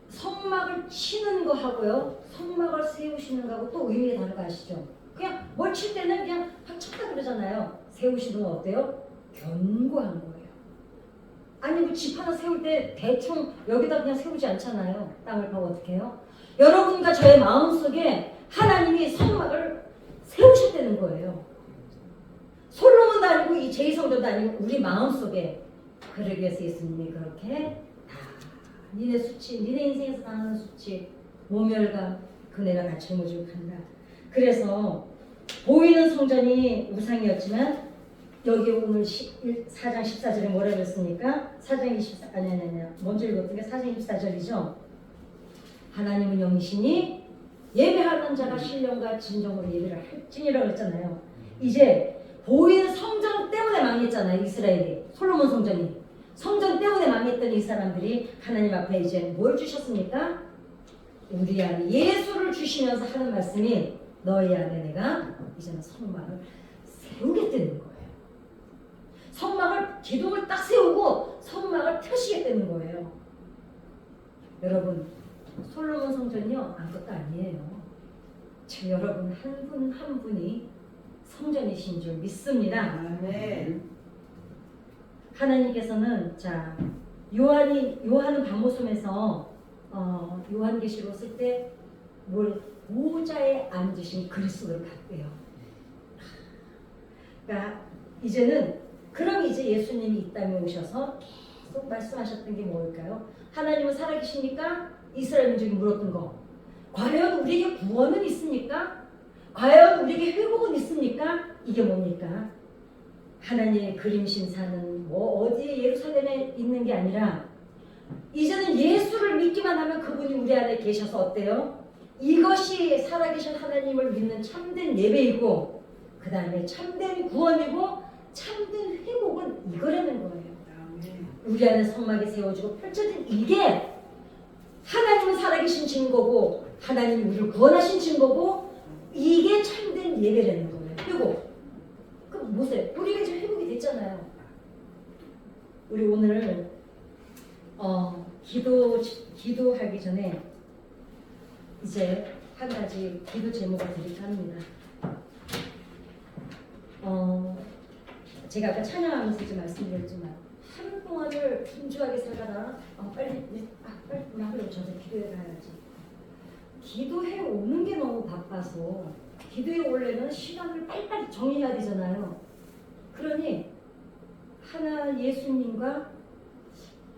A: 성막을 치는 거 하고요. 성막을 세우시는 거하고 또 의미가 다른 거 아시죠? 그냥 뭘 칠 때는 그냥 확 쳤다 그러잖아요. 세우시는 건 어때요? 견고한 거예요. 아니 뭐 집 하나 세울 때 대충 여기다 그냥 세우지 않잖아요. 땅을 파고 어떻게 해요? 여러분과 저의 마음속에 하나님이 성막을 세우셨다는 거예요. 솔로몬도 아니고 이 제2성전도 아니고 우리 마음속에. 그러기 위해서 예수님이 그렇게 다 니네 수치, 니네 인생에서 당하는 수치, 모멸감 그 내가 다 짊어지고 간다. 그래서 보이는 성전이 우상이었지만 여기 오늘 4장 14절에 뭐라 그랬습니까? 4장 24, 아니 먼저 읽었던 게 4장 24절이죠. 하나님은 영이시니 예배하는 자가 신령과 진정으로 예배를 할지니라고 했잖아요. 이제 보이는 성전 때문에 망했잖아요. 이스라엘이. 솔로몬 성전이. 성전 때문에 망했던 이 사람들이 하나님 앞에 이제 뭘 주셨습니까? 우리 안에 예수를 주시면서 하는 말씀이 너희 안에 내가 이제는 성막을 세우겠다는 거예요. 성막을 기둥을 딱 세우고 성막을 펴시겠다는 거예요. 여러분 솔로몬 성전이요 아무것도 아니에요. 지금 여러분 한 분 한 분이 성전이신 줄 믿습니다.
B: 아멘.
A: 하나님께서는 자 요한은 밤모섬에서 요한계시록 쓸 때 뭘 보좌에 앉으신 그리스도를 봤대요. 그러니까 이제는 그럼 이제 예수님이 이 땅에 오셔서 계속 말씀하셨던 게 뭘까요? 하나님은 살아계십니까? 이스라엘 민족이 물었던 거. 과연 우리에게 구원은 있습니까? 과연 우리에게 회복은 있습니까? 이게 뭡니까? 하나님의 그림 신사는 뭐 어디에 예루살렘에 있는 게 아니라 이제는 예수를 믿기만 하면 그분이 우리 안에 계셔서 어때요? 이것이 살아계신 하나님을 믿는 참된 예배이고 그 다음에 참된 구원이고 참된 회복은 이거라는 거예요. 우리 안에 성막이 세워지고 펼쳐진 이게 하나님은 살아계신 증거고 하나님이 우리를 구원하신 증거고 이게 참된 예배라는 거예요. 회복. 그럼 보세요. 우리가 지금 회복이 됐잖아요. 우리 오늘 기도하기 전에 이제 한 가지 기도 제목을 드릴까 합니다. 제가 아까 찬양하면서 좀 말씀드렸지만 하루 동안을 분주하게 살다가 빨리 막으로 저도 기도해 가야지. 기도해 오는 게 너무 바빠서 기도해 오려면 시간을 빨리빨리 정해야 되잖아요. 그러니 하나 예수님과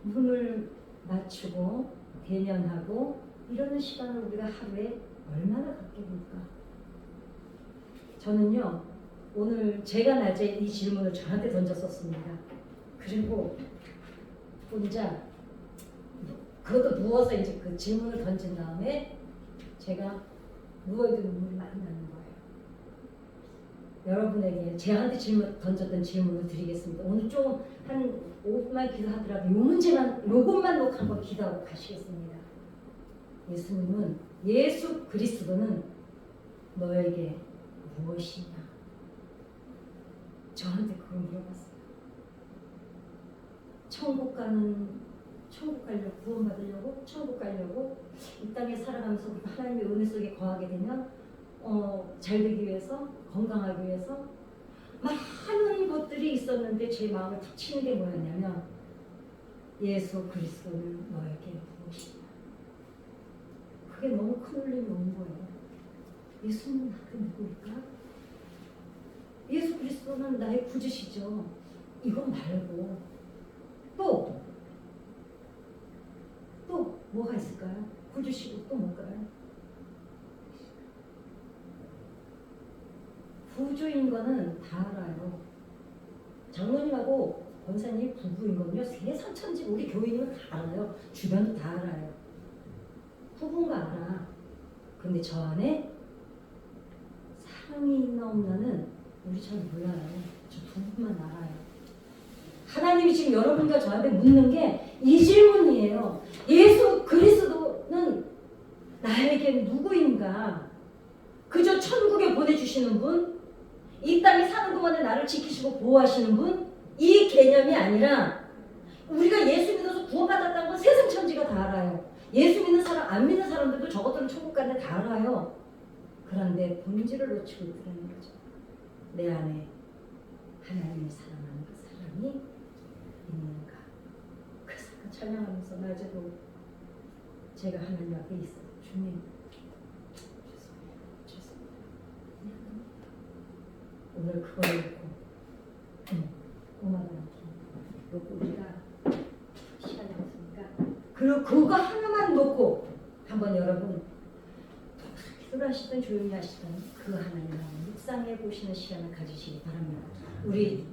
A: 눈을 맞추고 대면하고 이러는 시간을 우리가 하루에 얼마나 갖게 될까? 저는요 오늘 제가 낮에 이 질문을 저한테 던졌었습니다. 그리고 혼자 그것도 누워서 이제 그 질문을 던진 다음에 제가 누워있는 눈물이 많이 나는 거예요. 여러분에게 제한테 던졌던 질문을 드리겠습니다. 오늘 좀 한 5분만 기도하더라도 요것만 놓고 한번 기도하고 가시겠습니다. 예수님은 예수 그리스도는 너에게 무엇이냐? 저한테 그걸 물어봤어요. 천국 가려고 구원받으려고 천국 가려고 이 땅에 살아가면서 하나님의 은혜 속에 거하게 되면 잘 되기 위해서 건강하기 위해서 많은 것들이 있었는데 제 마음을 툭 치는 게 뭐였냐면 예수 그리스도는 너에게 무엇이냐. 그게 너무 큰 울림이 온 거예요. 예수는 나한테 누구일까? 예수 그리스도는 나의 구주시죠. 이거 말고 또 뭐가 있을까요? 구주시고 또 뭘까요? 구주인 거는 다 알아요. 장로님하고 권사님 부부인 거는요 세상 천지 우리 교인은 다 알아요. 주변도 다 알아요. 부부인 거 알아. 근데 저 안에 사랑이 있나 없나는 우리 잘 몰라요. 저 두 분만 알아요. 하나님이 지금 여러분과 저한테 묻는 게 이 질문이에요. 예수 그리스도는 나에게 누구인가? 그저 천국에 보내주시는 분? 이 땅에 사는 동안에 나를 지키시고 보호하시는 분? 이 개념이 아니라 우리가 예수 믿어서 구원받았다는 건 세상 천지가 다 알아요. 예수 믿는 사람, 안 믿는 사람들도 저것들은 천국 가는데 다 알아요. 그런데 본질을 놓치고 있다는 거죠. 내 안에 하나님을 사랑하는 그 사랑이 있는가? 그래서 찬양하면서 낮에도 제가 하나님 앞에 있어요. 주님, 죄송해요. 오늘 그걸 놓고 꼬마가 놓고 우리가 시간이 없으니까 그리고 그거 하나만 놓고 한번 여러분 기도를 하시든 조용히 하시든 그 하나님을 묵상해 보시는 시간을 가지시기 바랍니다. 우리